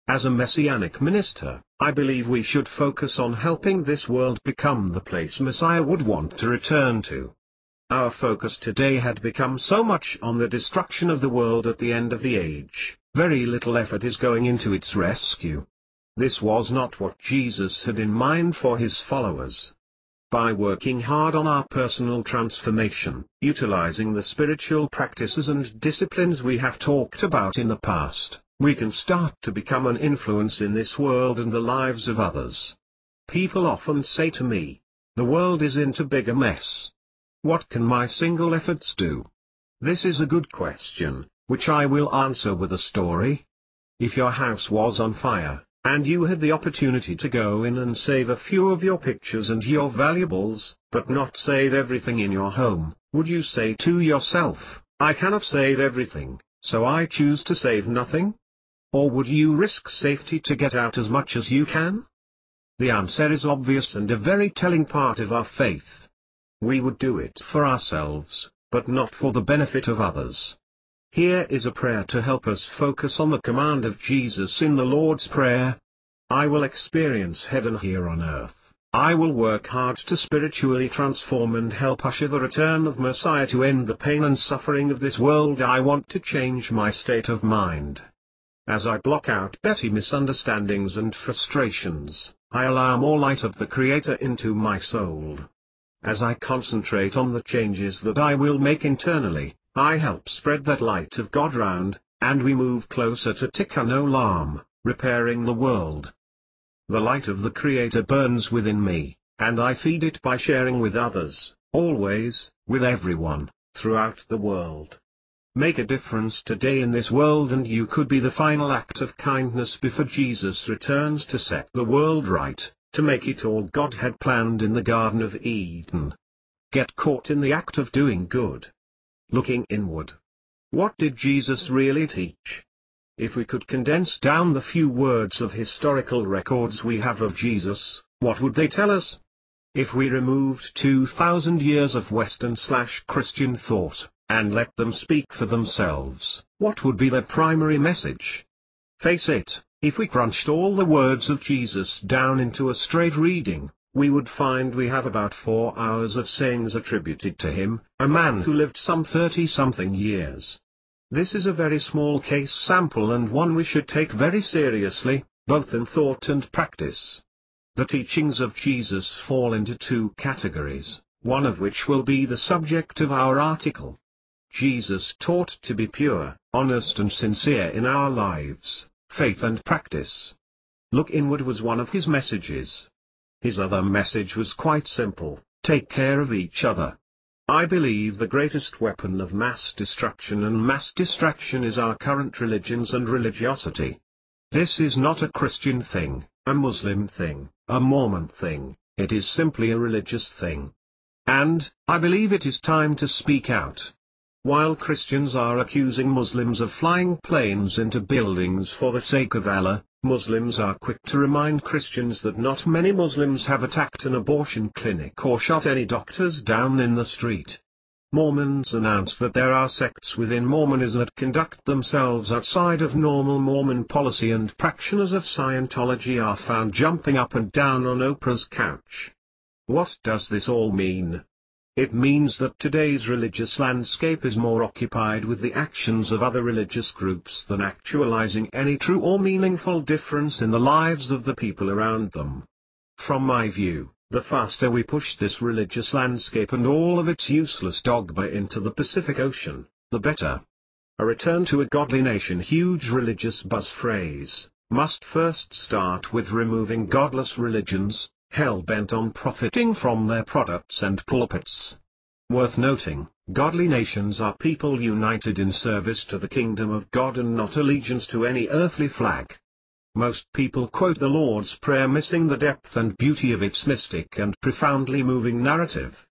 As a messianic minister, I believe we should focus on helping this world become the place Messiah would want to return to. Our focus today had become so much on the destruction of the world at the end of the age, very little effort is going into its rescue. This was not what Jesus had in mind for his followers. By working hard on our personal transformation, utilizing the spiritual practices and disciplines we have talked about in the past, we can start to become an influence in this world and the lives of others. People often say to me, "The world is into bigger mess. What can my single efforts do?" This is a good question, which I will answer with a story. If your house was on fire, and you had the opportunity to go in and save a few of your pictures and your valuables, but not save everything in your home, would you say to yourself, "I cannot save everything, so I choose to save nothing"? Or would you risk safety to get out as much as you can? The answer is obvious and a very telling part of our faith. We would do it for ourselves, but not for the benefit of others. Here is a prayer to help us focus on the command of Jesus in the Lord's Prayer. I will experience heaven here on earth. I will work hard to spiritually transform and help usher the return of Messiah to end the pain and suffering of this world. I want to change my state of mind. As I block out petty misunderstandings and frustrations, I allow more light of the Creator into my soul. As I concentrate on the changes that I will make internally, I help spread that light of God round, and we move closer to Tikkun Olam, repairing the world. The light of the Creator burns within me, and I feed it by sharing with others, always, with everyone, throughout the world. Make a difference today in this world and you could be the final act of kindness before Jesus returns to set the world right, to make it all God had planned in the Garden of Eden. Get caught in the act of doing good. Looking inward. What did Jesus really teach? If we could condense down the few words of historical records we have of Jesus, what would they tell us? If we removed 2,000 years of Western/Christian thought, and let them speak for themselves, what would be their primary message? Face it, if we crunched all the words of Jesus down into a straight reading, we would find we have about 4 hours of sayings attributed to him, a man who lived some 30-something years. This is a very small case sample and one we should take very seriously, both in thought and practice. The teachings of Jesus fall into 2 categories, one of which will be the subject of our article. Jesus taught to be pure, honest and sincere in our lives, faith and practice. Look inward was one of his messages. His other message was quite simple, take care of each other. I believe the greatest weapon of mass destruction and mass distraction is our current religions and religiosity. This is not a Christian thing, a Muslim thing, a Mormon thing, it is simply a religious thing. And, I believe it is time to speak out. While Christians are accusing Muslims of flying planes into buildings for the sake of Allah, Muslims are quick to remind Christians that not many Muslims have attacked an abortion clinic or shot any doctors down in the street. Mormons announce that there are sects within Mormonism that conduct themselves outside of normal Mormon policy, and practitioners of Scientology are found jumping up and down on Oprah's couch. What does this all mean? It means that today's religious landscape is more occupied with the actions of other religious groups than actualizing any true or meaningful difference in the lives of the people around them. From my view, the faster we push this religious landscape and all of its useless dogma into the Pacific Ocean, the better. A return to a godly nation, huge religious buzz phrase, must first start with removing godless religions, hell-bent on profiting from their products and pulpits. Worth noting, godly nations are people united in service to the kingdom of God and not allegiance to any earthly flag. Most people quote the Lord's Prayer, missing the depth and beauty of its mystic and profoundly moving narrative.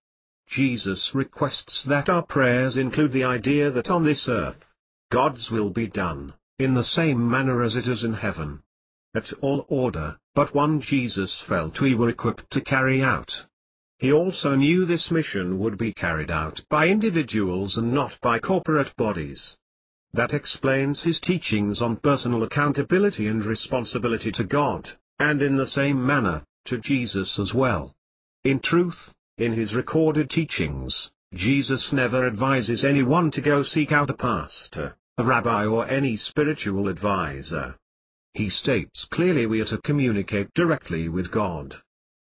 Jesus requests that our prayers include the idea that on this earth, God's will be done, in the same manner as it is in heaven. A tall order, but one Jesus felt we were equipped to carry out. He also knew this mission would be carried out by individuals and not by corporate bodies. that explains his teachings on personal accountability and responsibility to God, and in the same manner, to Jesus as well. In truth, in his recorded teachings, Jesus never advises anyone to go seek out a pastor, a rabbi or any spiritual advisor. He states clearly we are to communicate directly with God.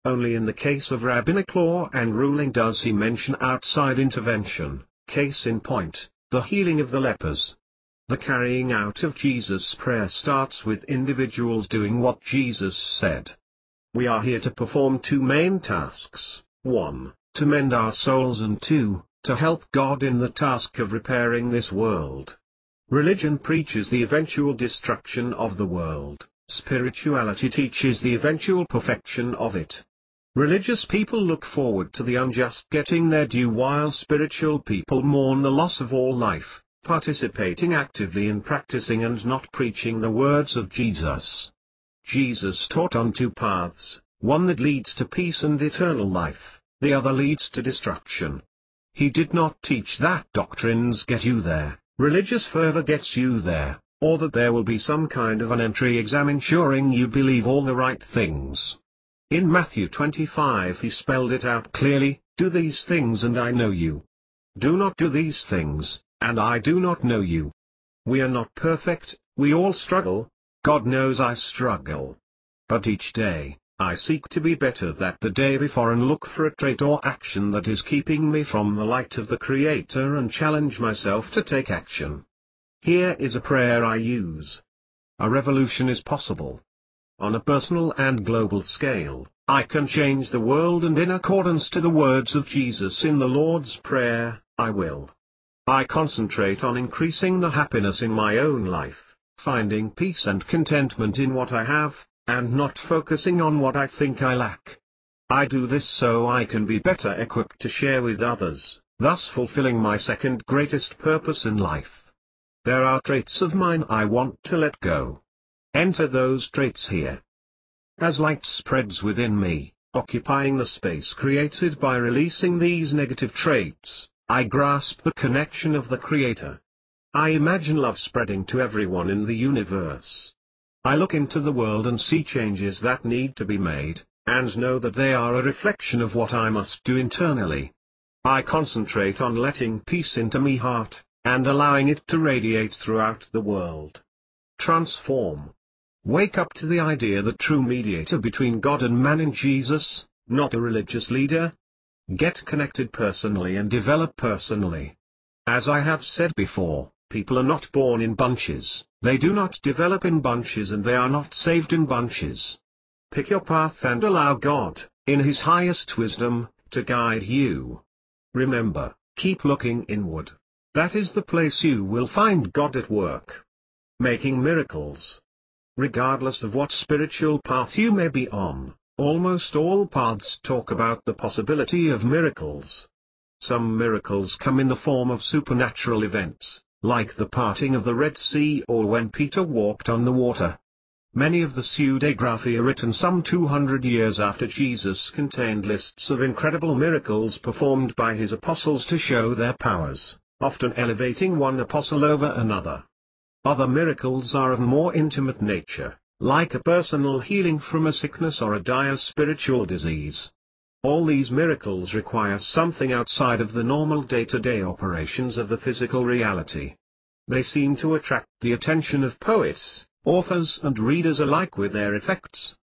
Only in the case of rabbinic law and ruling does he mention outside intervention, case in point, the healing of the lepers. The carrying out of Jesus' prayer starts with individuals doing what Jesus said. We are here to perform two main tasks: 1, to mend our souls, and 2, to help God in the task of repairing this world. Religion preaches the eventual destruction of the world, spirituality teaches the eventual perfection of it. Religious people look forward to the unjust getting their due, while spiritual people mourn the loss of all life, participating actively in practicing and not preaching the words of Jesus. Jesus taught on two paths, one that leads to peace and eternal life, the other leads to destruction. He did not teach that doctrines get you there, religious fervor gets you there, or that there will be some kind of an entry exam ensuring you believe all the right things. In Matthew 25 he spelled it out clearly, do these things and I know you. Do not do these things, and I do not know you. We are not perfect, we all struggle, God knows I struggle. But each day, I seek to be better than the day before and look for a trait or action that is keeping me from the light of the Creator and challenge myself to take action. Here is a prayer I use. A revolution is possible. On a personal and global scale, I can change the world, and in accordance to the words of Jesus in the Lord's Prayer, I will. I concentrate on increasing the happiness in my own life, finding peace and contentment in what I have, and not focusing on what I think I lack. I do this so I can be better equipped to share with others, thus fulfilling my second greatest purpose in life. There are traits of mine I want to let go. Enter those traits here. As light spreads within me, occupying the space created by releasing these negative traits, I grasp the connection of the Creator. I imagine love spreading to everyone in the universe. I look into the world and see changes that need to be made, and know that they are a reflection of what I must do internally. I concentrate on letting peace into my heart, and allowing it to radiate throughout the world. Transform. Wake up to the idea that true mediator between God and man in Jesus, not a religious leader. Get connected personally and develop personally. As I have said before, people are not born in bunches, they do not develop in bunches, and they are not saved in bunches. Pick your path and allow God, in His highest wisdom, to guide you. Remember, keep looking inward. That is the place you will find God at work. Making miracles. Regardless of what spiritual path you may be on, almost all paths talk about the possibility of miracles. Some miracles come in the form of supernatural events, like the parting of the Red Sea or when Peter walked on the water. Many of the pseudegraphy written some 200 years after Jesus contained lists of incredible miracles performed by his apostles to show their powers, often elevating one apostle over another. Other miracles are of more intimate nature, like a personal healing from a sickness or a dire spiritual disease. All these miracles require something outside of the normal day-to-day operations of the physical reality. They seem to attract the attention of poets, authors and readers alike with their effects.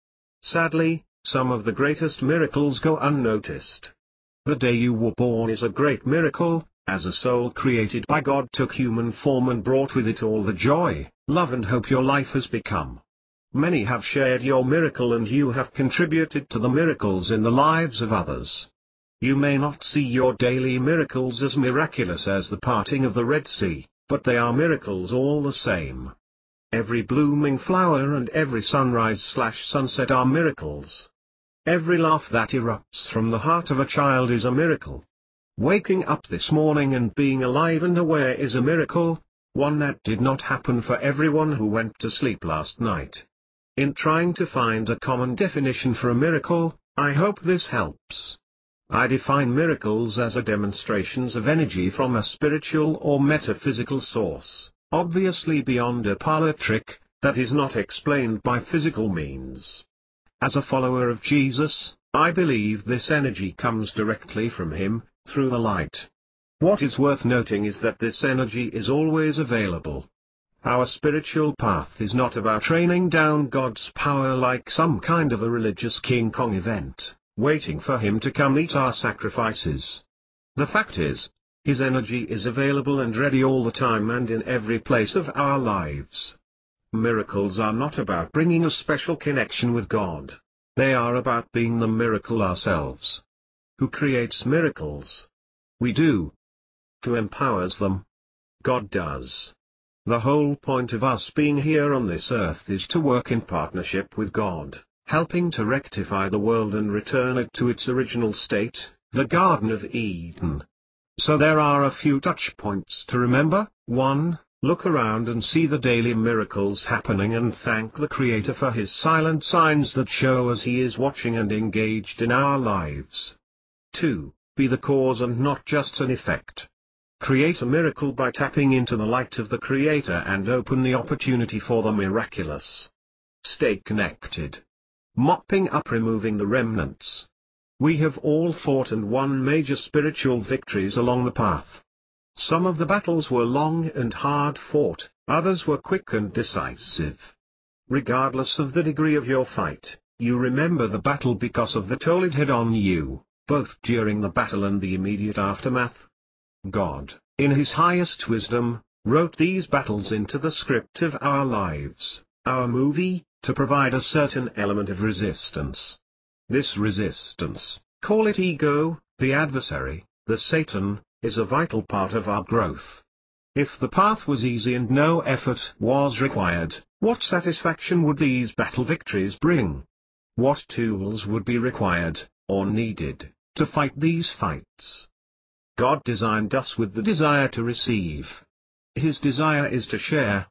Sadly, some of the greatest miracles go unnoticed. The day you were born is a great miracle, as a soul created by God took human form and brought with it all the joy, love and hope your life has become. Many have shared your miracle, and you have contributed to the miracles in the lives of others. You may not see your daily miracles as miraculous as the parting of the Red Sea, but they are miracles all the same. Every blooming flower and every sunrise/sunset are miracles. Every laugh that erupts from the heart of a child is a miracle. Waking up this morning and being alive and aware is a miracle, one that did not happen for everyone who went to sleep last night. In trying to find a common definition for a miracle, I hope this helps. I define miracles as demonstrations of energy from a spiritual or metaphysical source, obviously beyond a parlor trick, that is not explained by physical means. As a follower of Jesus, I believe this energy comes directly from him, through the light. What is worth noting is that this energy is always available. Our spiritual path is not about raining down God's power like some kind of a religious King Kong event, waiting for him to come eat our sacrifices. The fact is, his energy is available and ready all the time and in every place of our lives. Miracles are not about bringing a special connection with God. They are about being the miracle ourselves. Who creates miracles? We do. Who empowers them? God does. The whole point of us being here on this earth is to work in partnership with God, helping to rectify the world and return it to its original state, the Garden of Eden. So there are a few touch points to remember. 1. Look around and see the daily miracles happening and thank the Creator for his silent signs that show us he is watching and engaged in our lives. 2. Be the cause and not just an effect. Create a miracle by tapping into the light of the Creator and open the opportunity for the miraculous. Stay connected. Mopping up, removing the remnants. We have all fought and won major spiritual victories along the path. Some of the battles were long and hard fought, others were quick and decisive. Regardless of the degree of your fight, you remember the battle because of the toll it had on you, both during the battle and the immediate aftermath. God, in his highest wisdom, wrote these battles into the script of our lives, our movie, to provide a certain element of resistance. This resistance, call it ego, the adversary, the Satan, is a vital part of our growth. If the path was easy and no effort was required, what satisfaction would these battle victories bring? What tools would be required, or needed, to fight these fights? God designed us with the desire to receive. His desire is to share.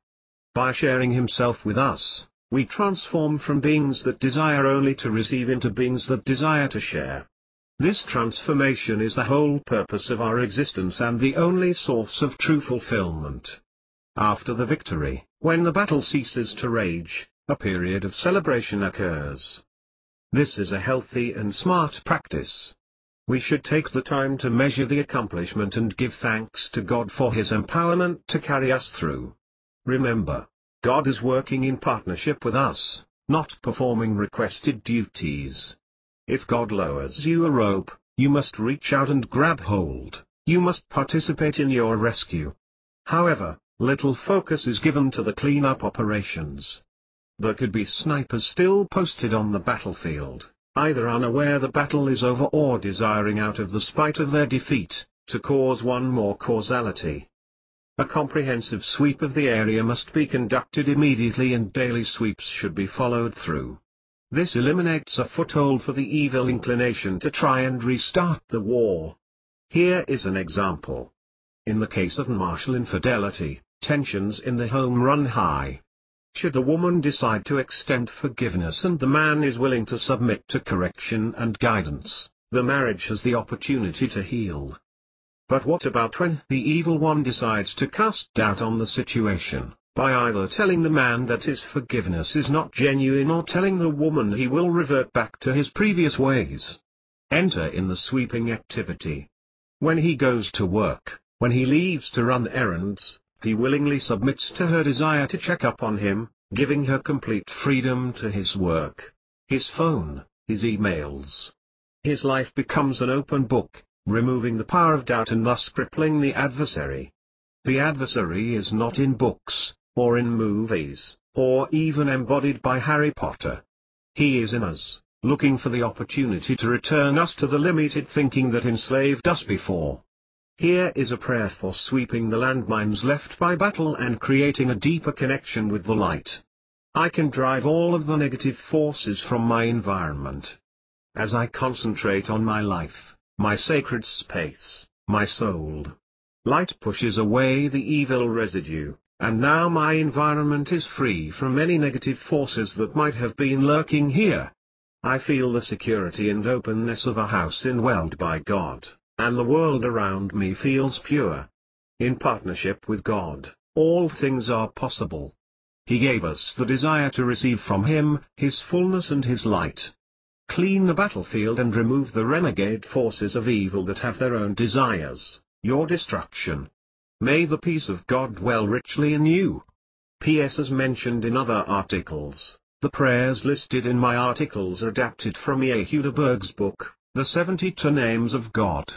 By sharing himself with us, we transform from beings that desire only to receive into beings that desire to share. This transformation is the whole purpose of our existence and the only source of true fulfillment. After the victory, when the battle ceases to rage, a period of celebration occurs. This is a healthy and smart practice. We should take the time to measure the accomplishment and give thanks to God for his empowerment to carry us through. Remember, God is working in partnership with us, not performing requested duties. If God lowers you a rope, you must reach out and grab hold, you must participate in your rescue. However, little focus is given to the cleanup operations. There could be snipers still posted on the battlefield, either unaware the battle is over or desiring out of the spite of their defeat, to cause one more causality. A comprehensive sweep of the area must be conducted immediately and daily sweeps should be followed through. This eliminates a foothold for the evil inclination to try and restart the war. Here is an example. In the case of marital infidelity, tensions in the home run high. Should the woman decide to extend forgiveness and the man is willing to submit to correction and guidance, the marriage has the opportunity to heal. But what about when the evil one decides to cast doubt on the situation, by either telling the man that his forgiveness is not genuine or telling the woman he will revert back to his previous ways? Enter in the sweeping activity. When he goes to work, when he leaves to run errands, he willingly submits to her desire to check up on him, giving her complete freedom to his work, his phone, his emails. His life becomes an open book, removing the power of doubt and thus crippling the adversary. The adversary is not in books, or in movies, or even embodied by Harry Potter. He is in us, looking for the opportunity to return us to the limited thinking that enslaved us before. Here is a prayer for sweeping the landmines left by battle and creating a deeper connection with the light. I can drive all of the negative forces from my environment. As I concentrate on my life, my sacred space, my soul. Light pushes away the evil residue, and now my environment is free from any negative forces that might have been lurking here. I feel the security and openness of a house indwelled by God, and the world around me feels pure. In partnership with God, all things are possible. He gave us the desire to receive from Him, His fullness and His light. Clean the battlefield and remove the renegade forces of evil that have their own desires, your destruction. May the peace of God dwell richly in you. P.S. As mentioned in other articles, the prayers listed in my articles are adapted from Yehuda Berg's book, The 72 Names of God.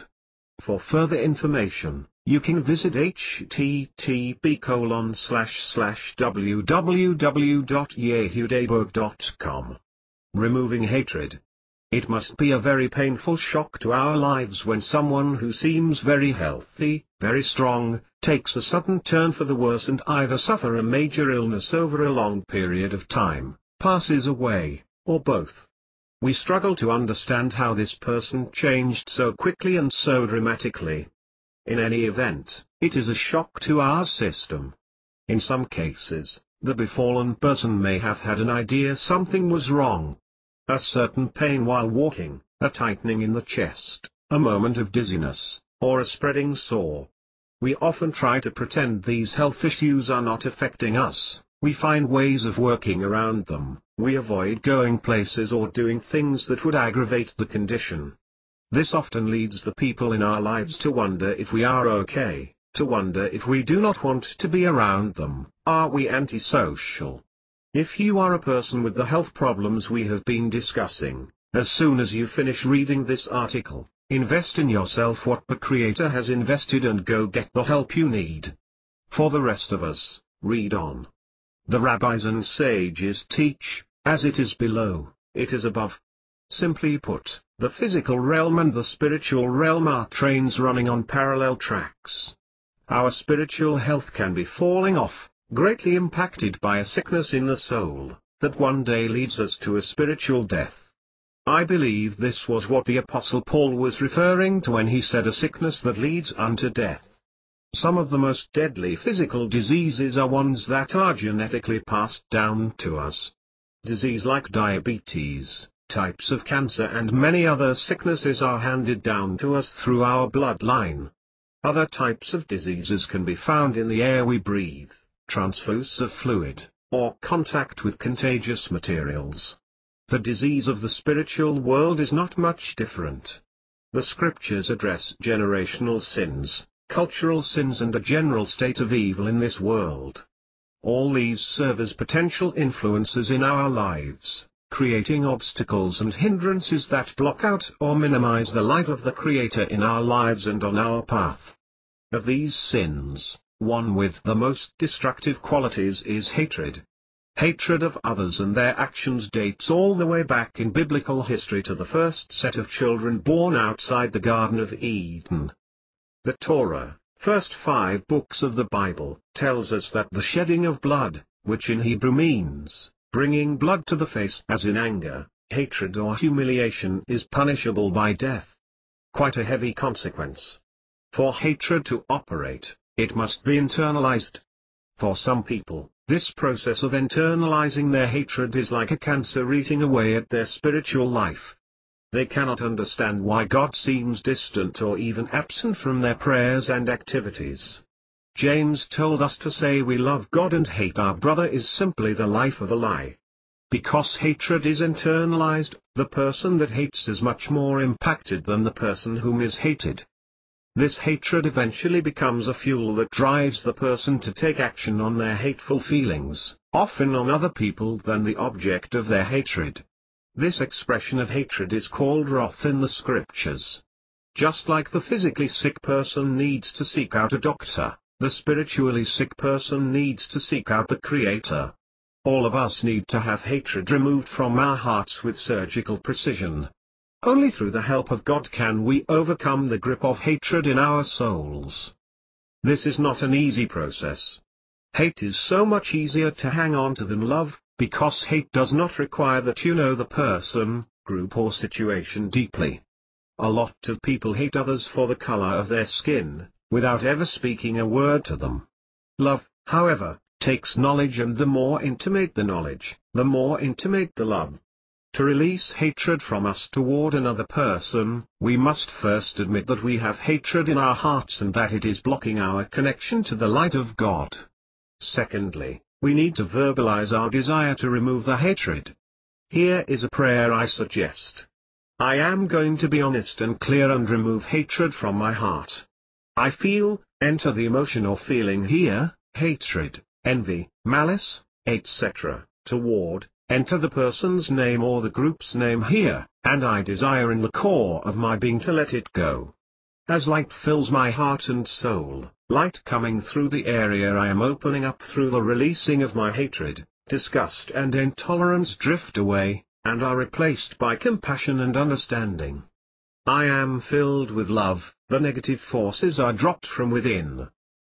For further information, you can visit http://www.yehudaberg.com. Removing hatred. It must be a very painful shock to our lives when someone who seems very healthy, very strong, takes a sudden turn for the worse and either suffer a major illness over a long period of time, passes away, or both. We struggle to understand how this person changed so quickly and so dramatically. In any event, it is a shock to our system. In some cases, the befallen person may have had an idea something was wrong. A certain pain while walking, a tightening in the chest, a moment of dizziness, or a spreading sore. We often try to pretend these health issues are not affecting us, we find ways of working around them, we avoid going places or doing things that would aggravate the condition. This often leads the people in our lives to wonder if we are okay, to wonder if we do not want to be around them, are we antisocial? If you are a person with the health problems we have been discussing, as soon as you finish reading this article, invest in yourself what the Creator has invested and go get the help you need. For the rest of us, read on. The rabbis and sages teach, as it is below, it is above. Simply put, the physical realm and the spiritual realm are trains running on parallel tracks. Our spiritual health can be falling off, greatly impacted by a sickness in the soul, that one day leads us to a spiritual death. I believe this was what the Apostle Paul was referring to when he said a sickness that leads unto death. Some of the most deadly physical diseases are ones that are genetically passed down to us. Disease like diabetes, types of cancer and many other sicknesses are handed down to us through our bloodline. Other types of diseases can be found in the air we breathe, transfuse of fluid, or contact with contagious materials. The disease of the spiritual world is not much different. The scriptures address generational sins, cultural sins and a general state of evil in this world. All these serve as potential influences in our lives, creating obstacles and hindrances that block out or minimize the light of the Creator in our lives and on our path. Of these sins, one with the most destructive qualities is hatred. Hatred of others and their actions dates all the way back in biblical history to the first set of children born outside the Garden of Eden. The Torah, first 5 books of the Bible, tells us that the shedding of blood, which in Hebrew means, bringing blood to the face as in anger, hatred or humiliation is punishable by death. Quite a heavy consequence. For hatred to operate, it must be internalized. For some people, this process of internalizing their hatred is like a cancer eating away at their spiritual life. They cannot understand why God seems distant or even absent from their prayers and activities. James told us to say we love God and hate our brother is simply the life of a lie. Because hatred is internalized, the person that hates is much more impacted than the person whom is hated. This hatred eventually becomes a fuel that drives the person to take action on their hateful feelings, often on other people than the object of their hatred. This expression of hatred is called wrath in the scriptures. Just like the physically sick person needs to seek out a doctor, the spiritually sick person needs to seek out the Creator. All of us need to have hatred removed from our hearts with surgical precision. Only through the help of God can we overcome the grip of hatred in our souls. This is not an easy process. Hate is so much easier to hang on to than love, because hate does not require that you know the person, group or situation deeply. A lot of people hate others for the color of their skin, without ever speaking a word to them. Love, however, takes knowledge, and the more intimate the knowledge, the more intimate the love. To release hatred from us toward another person, we must first admit that we have hatred in our hearts and that it is blocking our connection to the light of God. Secondly, we need to verbalize our desire to remove the hatred. Here is a prayer I suggest. I am going to be honest and clear and remove hatred from my heart. I feel, enter the emotion or feeling here, hatred, envy, malice, etc., toward, enter the person's name or the group's name here, and I desire in the core of my being to let it go. As light fills my heart and soul, light coming through the area I am opening up through the releasing of my hatred, disgust and intolerance drift away, and are replaced by compassion and understanding. I am filled with love, the negative forces are dropped from within.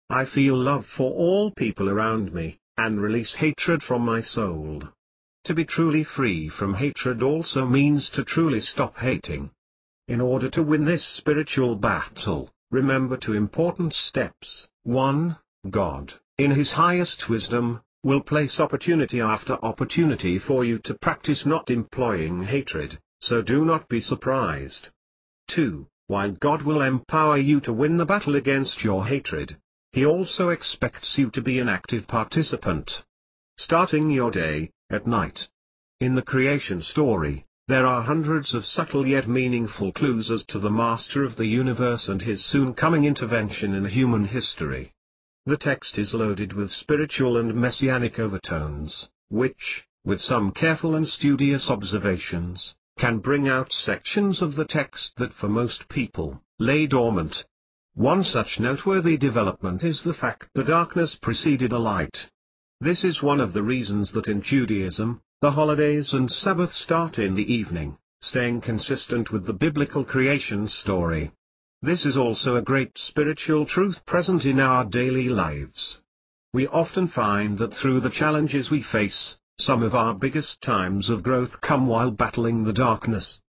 I feel love for all people around me, and release hatred from my soul. To be truly free from hatred also means to truly stop hating. In order to win this spiritual battle, remember two important steps. 1. God, in His highest wisdom, will place opportunity after opportunity for you to practice not employing hatred, so do not be surprised. 2. While God will empower you to win the battle against your hatred, He also expects you to be an active participant. Starting your day, at night. In the creation story, there are hundreds of subtle yet meaningful clues as to the Master of the universe and His soon-coming intervention in human history. The text is loaded with spiritual and messianic overtones, which, with some careful and studious observations, can bring out sections of the text that for most people, lay dormant. One such noteworthy development is the fact that darkness preceded the light. This is one of the reasons that in Judaism, the holidays and Sabbath start in the evening, staying consistent with the biblical creation story. This is also a great spiritual truth present in our daily lives. We often find that through the challenges we face, some of our biggest times of growth come while battling the darkness.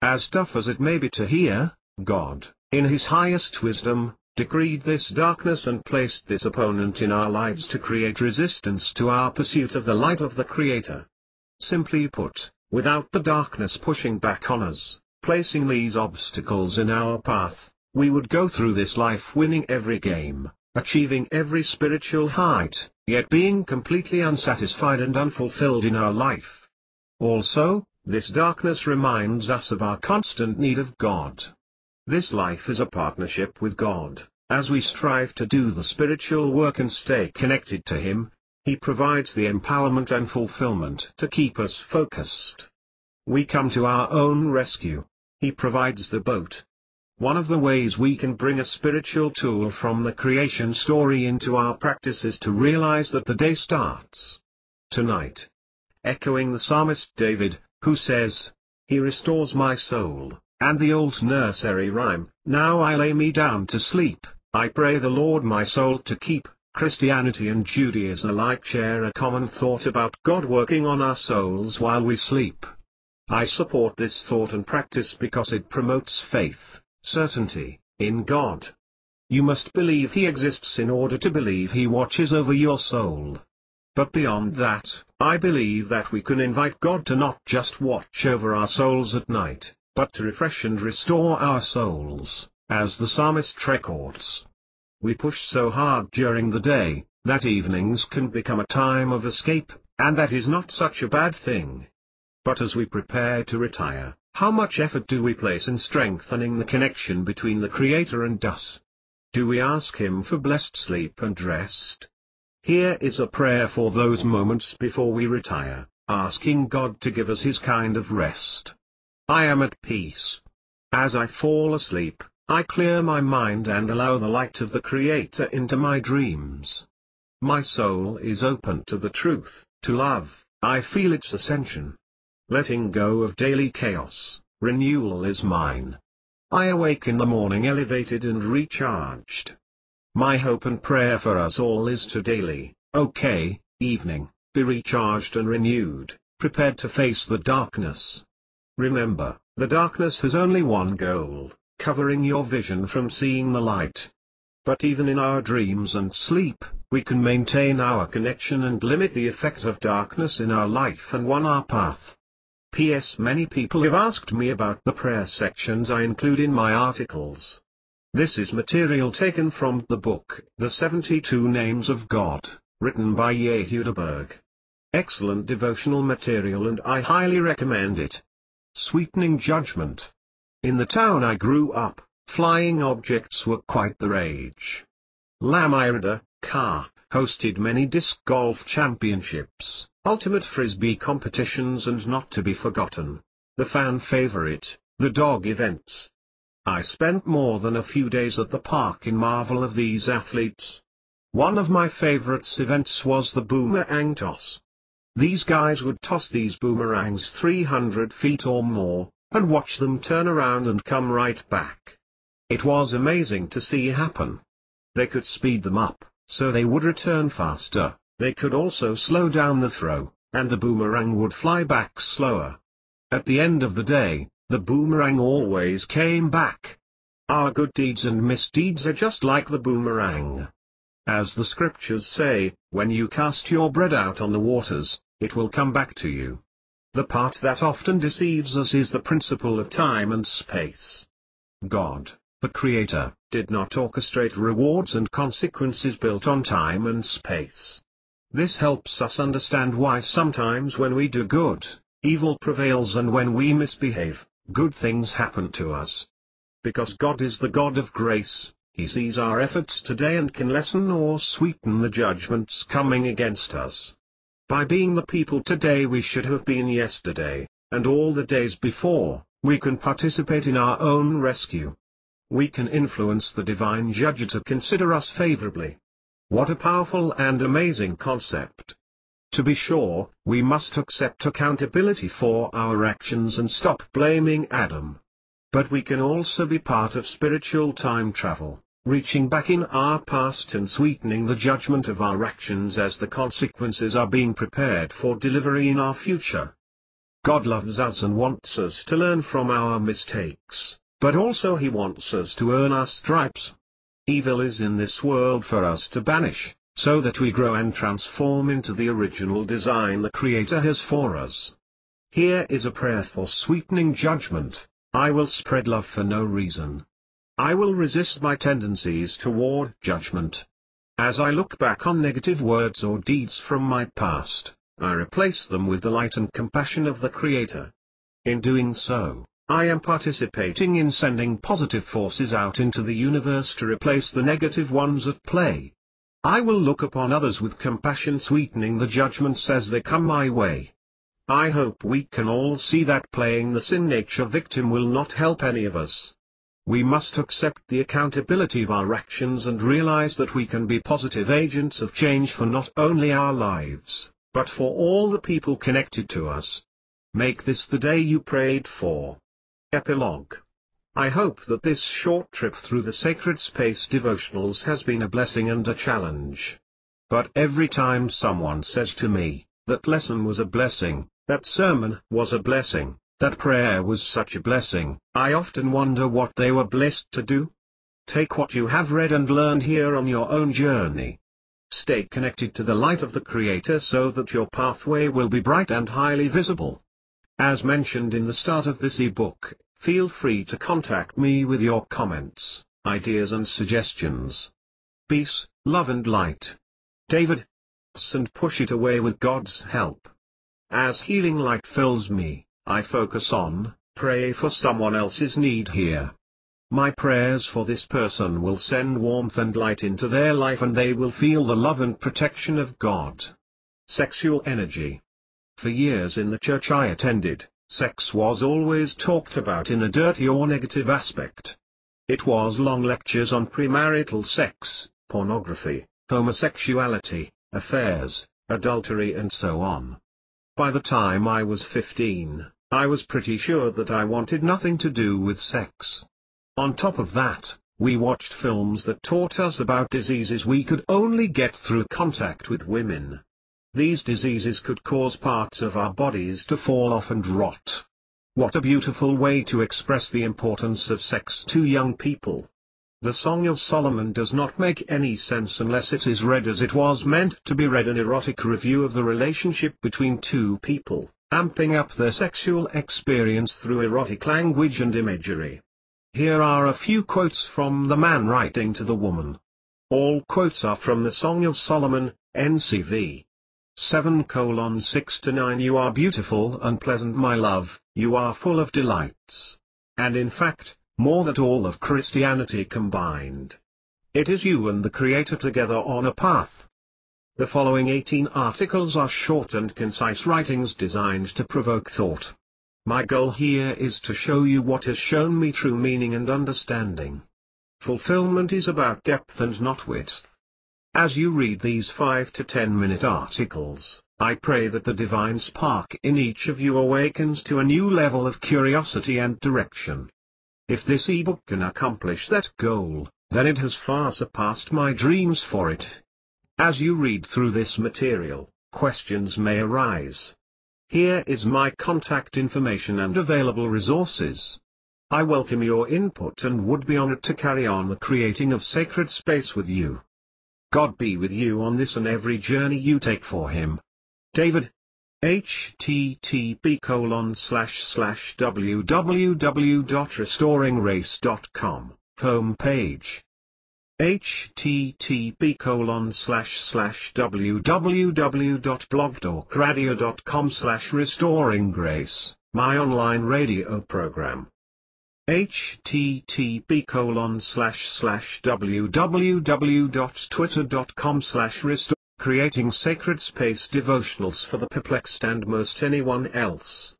As tough as it may be to hear, God, in His highest wisdom, decreed this darkness and placed this opponent in our lives to create resistance to our pursuit of the light of the Creator. Simply put, without the darkness pushing back on us, placing these obstacles in our path, we would go through this life winning every game, achieving every spiritual height, yet being completely unsatisfied and unfulfilled in our life. Also, this darkness reminds us of our constant need of God. This life is a partnership with God. As we strive to do the spiritual work and stay connected to Him, He provides the empowerment and fulfillment to keep us focused. We come to our own rescue. He provides the boat. One of the ways we can bring a spiritual tool from the creation story into our practice is to realize that the day starts tonight. Echoing the psalmist David, who says, "He restores my soul," and the old nursery rhyme, "Now I lay me down to sleep, I pray the Lord my soul to keep." Christianity and Judaism alike share a common thought about God working on our souls while we sleep. I support this thought and practice because it promotes faith, certainty, in God. You must believe He exists in order to believe He watches over your soul. But beyond that, I believe that we can invite God to not just watch over our souls at night, but to refresh and restore our souls, as the psalmist records. We push so hard during the day, that evenings can become a time of escape, and that is not such a bad thing. But as we prepare to retire, how much effort do we place in strengthening the connection between the Creator and us? Do we ask Him for blessed sleep and rest? Here is a prayer for those moments before we retire, asking God to give us His kind of rest. I am at peace. As I fall asleep, I clear my mind and allow the light of the Creator into my dreams. My soul is open to the truth, to love. I feel its ascension. Letting go of daily chaos, renewal is mine. I awake in the morning elevated and recharged. My hope and prayer for us all is to daily, evening, be recharged and renewed, prepared to face the darkness. Remember, the darkness has only one goal: covering your vision from seeing the light. But even in our dreams and sleep, we can maintain our connection and limit the effect of darkness in our life and on our path. P.S. Many people have asked me about the prayer sections I include in my articles. This is material taken from the book, The 72 Names of God, written by Yehuda. Excellent devotional material and I highly recommend it. Sweetening judgment. In the town I grew up, flying objects were quite the rage. Lamirada, Car, hosted many disc golf championships, ultimate frisbee competitions and not to be forgotten, the fan favorite, the dog events. I spent more than a few days at the park in marvel of these athletes. One of my favorites events was the boomerang toss. These guys would toss these boomerangs 300 feet or more, and watch them turn around and come right back. It was amazing to see happen. They could speed them up, so they would return faster, they could also slow down the throw, and the boomerang would fly back slower. At the end of the day, the boomerang always came back. Our good deeds and misdeeds are just like the boomerang. As the scriptures say, when you cast your bread out on the waters, it will come back to you. The part that often deceives us is the principle of time and space. God, the Creator, did not orchestrate rewards and consequences built on time and space. This helps us understand why sometimes when we do good, evil prevails, and when we misbehave, good things happen to us. Because God is the God of grace, He sees our efforts today and can lessen or sweeten the judgments coming against us. By being the people today we should have been yesterday, and all the days before, we can participate in our own rescue. We can influence the divine judge to consider us favorably. What a powerful and amazing concept. To be sure, we must accept accountability for our actions and stop blaming Adam. But we can also be part of spiritual time travel, reaching back in our past and sweetening the judgment of our actions as the consequences are being prepared for delivery in our future. God loves us and wants us to learn from our mistakes, but also He wants us to earn our stripes. Evil is in this world for us to banish, so that we grow and transform into the original design the Creator has for us. Here is a prayer for sweetening judgment. I will spread love for no reason. I will resist my tendencies toward judgment. As I look back on negative words or deeds from my past, I replace them with the light and compassion of the Creator. In doing so, I am participating in sending positive forces out into the universe to replace the negative ones at play. I will look upon others with compassion, sweetening the judgments as they come my way. I hope we can all see that playing the sin nature victim will not help any of us. We must accept the accountability of our actions and realize that we can be positive agents of change for not only our lives, but for all the people connected to us. Make this the day you prayed for. Epilogue. I hope that this short trip through the sacred space devotionals has been a blessing and a challenge. But every time someone says to me, that lesson was a blessing, that sermon was a blessing, that prayer was such a blessing, I often wonder what they were blessed to do. Take what you have read and learned here on your own journey. Stay connected to the light of the Creator so that your pathway will be bright and highly visible. As mentioned in the start of this ebook, feel free to contact me with your comments, ideas and suggestions. Peace, love and light. David. And push it away with God's help. As healing light fills me, I focus on, pray for someone else's need here. My prayers for this person will send warmth and light into their life and they will feel the love and protection of God. Sexual energy. For years in the church I attended, sex was always talked about in a dirty or negative aspect. It was long lectures on premarital sex, pornography, homosexuality, affairs, adultery and so on. By the time I was 15, I was pretty sure that I wanted nothing to do with sex. On top of that, we watched films that taught us about diseases we could only get through contact with women. These diseases could cause parts of our bodies to fall off and rot. What a beautiful way to express the importance of sex to young people. The Song of Solomon does not make any sense unless it is read as it was meant to be read, an erotic review of the relationship between two people, amping up their sexual experience through erotic language and imagery. Here are a few quotes from the man writing to the woman. All quotes are from the Song of Solomon, NCV 7:6-9. You are beautiful and pleasant, my love, you are full of delights. And in fact, more than all of Christianity combined. It is you and the Creator together on a path. The following 18 articles are short and concise writings designed to provoke thought. My goal here is to show you what has shown me true meaning and understanding. Fulfillment is about depth and not width. As you read these 5 to 10 minute articles, I pray that the divine spark in each of you awakens to a new level of curiosity and direction. If this ebook can accomplish that goal, then it has far surpassed my dreams for it. As you read through this material, questions may arise. Here is my contact information and available resources. I welcome your input and would be honored to carry on the creating of sacred space with you. God be with you on this and every journey you take for Him. David. http://www.restoringgrace.com, homepage. http://www.blogtalkradio.com/restoringgrace, my online radio program. http://www.twitter.com/restore, creating sacred space devotionals for the perplexed and most anyone else.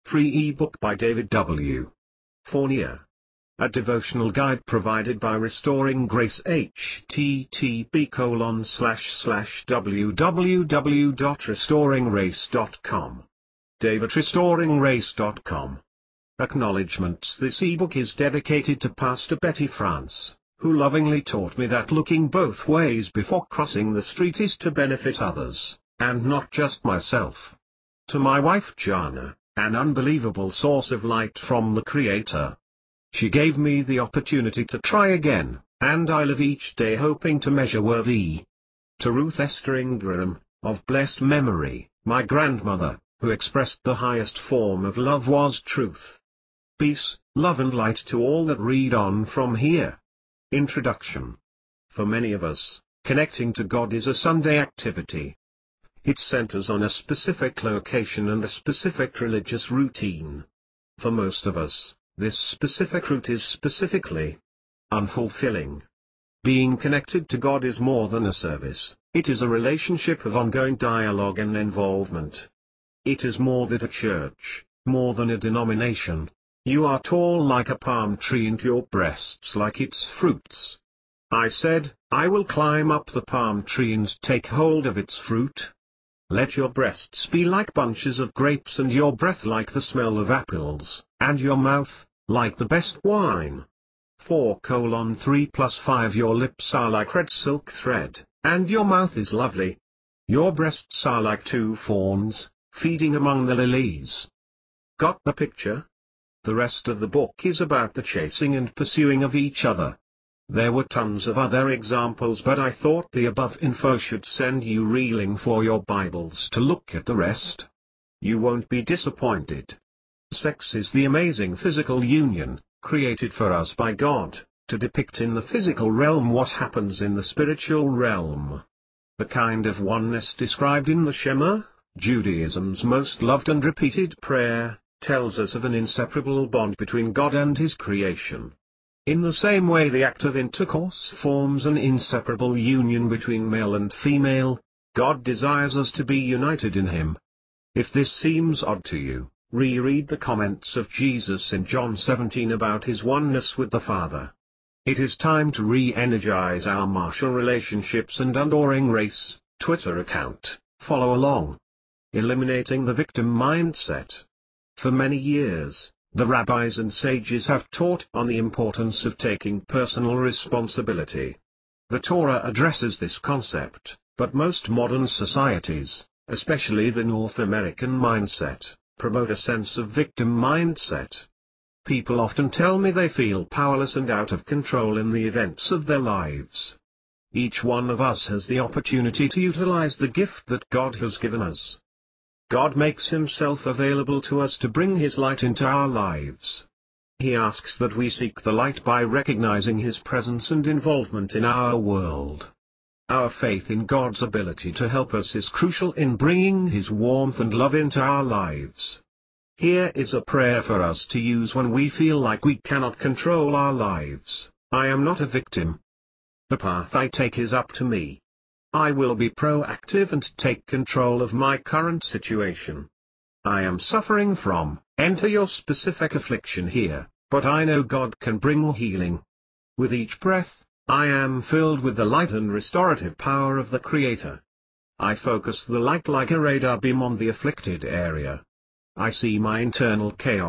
Free ebook by David W. Fournier. A devotional guide provided by Restoring Grace. http://www.restoringgrace.com. david@restoringgrace.com. Acknowledgements. This ebook is dedicated to Pastor Betty France, who lovingly taught me that looking both ways before crossing the street is to benefit others, and not just myself. To my wife Jana, an unbelievable source of light from the Creator. She gave me the opportunity to try again, and I live each day hoping to measure worthy. To Ruth Esther Ingram, of blessed memory, my grandmother, who expressed the highest form of love was truth. Peace, love and light to all that read on from here. Introduction. For many of us, connecting to God is a Sunday activity. It centers on a specific location and a specific religious routine. For most of us, this specific route is specifically unfulfilling. Being connected to God is more than a service, it is a relationship of ongoing dialogue and involvement. It is more than a church, more than a denomination. You are tall like a palm tree and your breasts like its fruits. I said, I will climb up the palm tree and take hold of its fruit. Let your breasts be like bunches of grapes and your breath like the smell of apples, and your mouth, like the best wine. 4:3+5 Your lips are like red silk thread, and your mouth is lovely. Your breasts are like two fawns, feeding among the lilies. Got the picture? The rest of the book is about the chasing and pursuing of each other. There were tons of other examples, but I thought the above info should send you reeling for your Bibles to look at the rest. You won't be disappointed. Sex is the amazing physical union, created for us by God, to depict in the physical realm what happens in the spiritual realm. The kind of oneness described in the Shema, Judaism's most loved and repeated prayer, tells us of an inseparable bond between God and His creation. In the same way the act of intercourse forms an inseparable union between male and female, God desires us to be united in Him. If this seems odd to you, reread the comments of Jesus in John 17 about His oneness with the Father. It is time to re-energize our martial relationships and Restoring Grace Twitter account. Follow along. Eliminating the victim mindset. For many years, the rabbis and sages have taught on the importance of taking personal responsibility. The Torah addresses this concept, but most modern societies, especially the North American mindset, promote a sense of victim mindset. People often tell me they feel powerless and out of control in the events of their lives. Each one of us has the opportunity to utilize the gift that God has given us. God makes Himself available to us to bring His light into our lives. He asks that we seek the light by recognizing His presence and involvement in our world. Our faith in God's ability to help us is crucial in bringing His warmth and love into our lives. Here is a prayer for us to use when we feel like we cannot control our lives. I am not a victim. The path I take is up to me. I will be proactive and take control of my current situation. I am suffering from, enter your specific affliction here, but I know God can bring healing. With each breath, I am filled with the light and restorative power of the Creator. I focus the light like a radar beam on the afflicted area. I see my internal chaos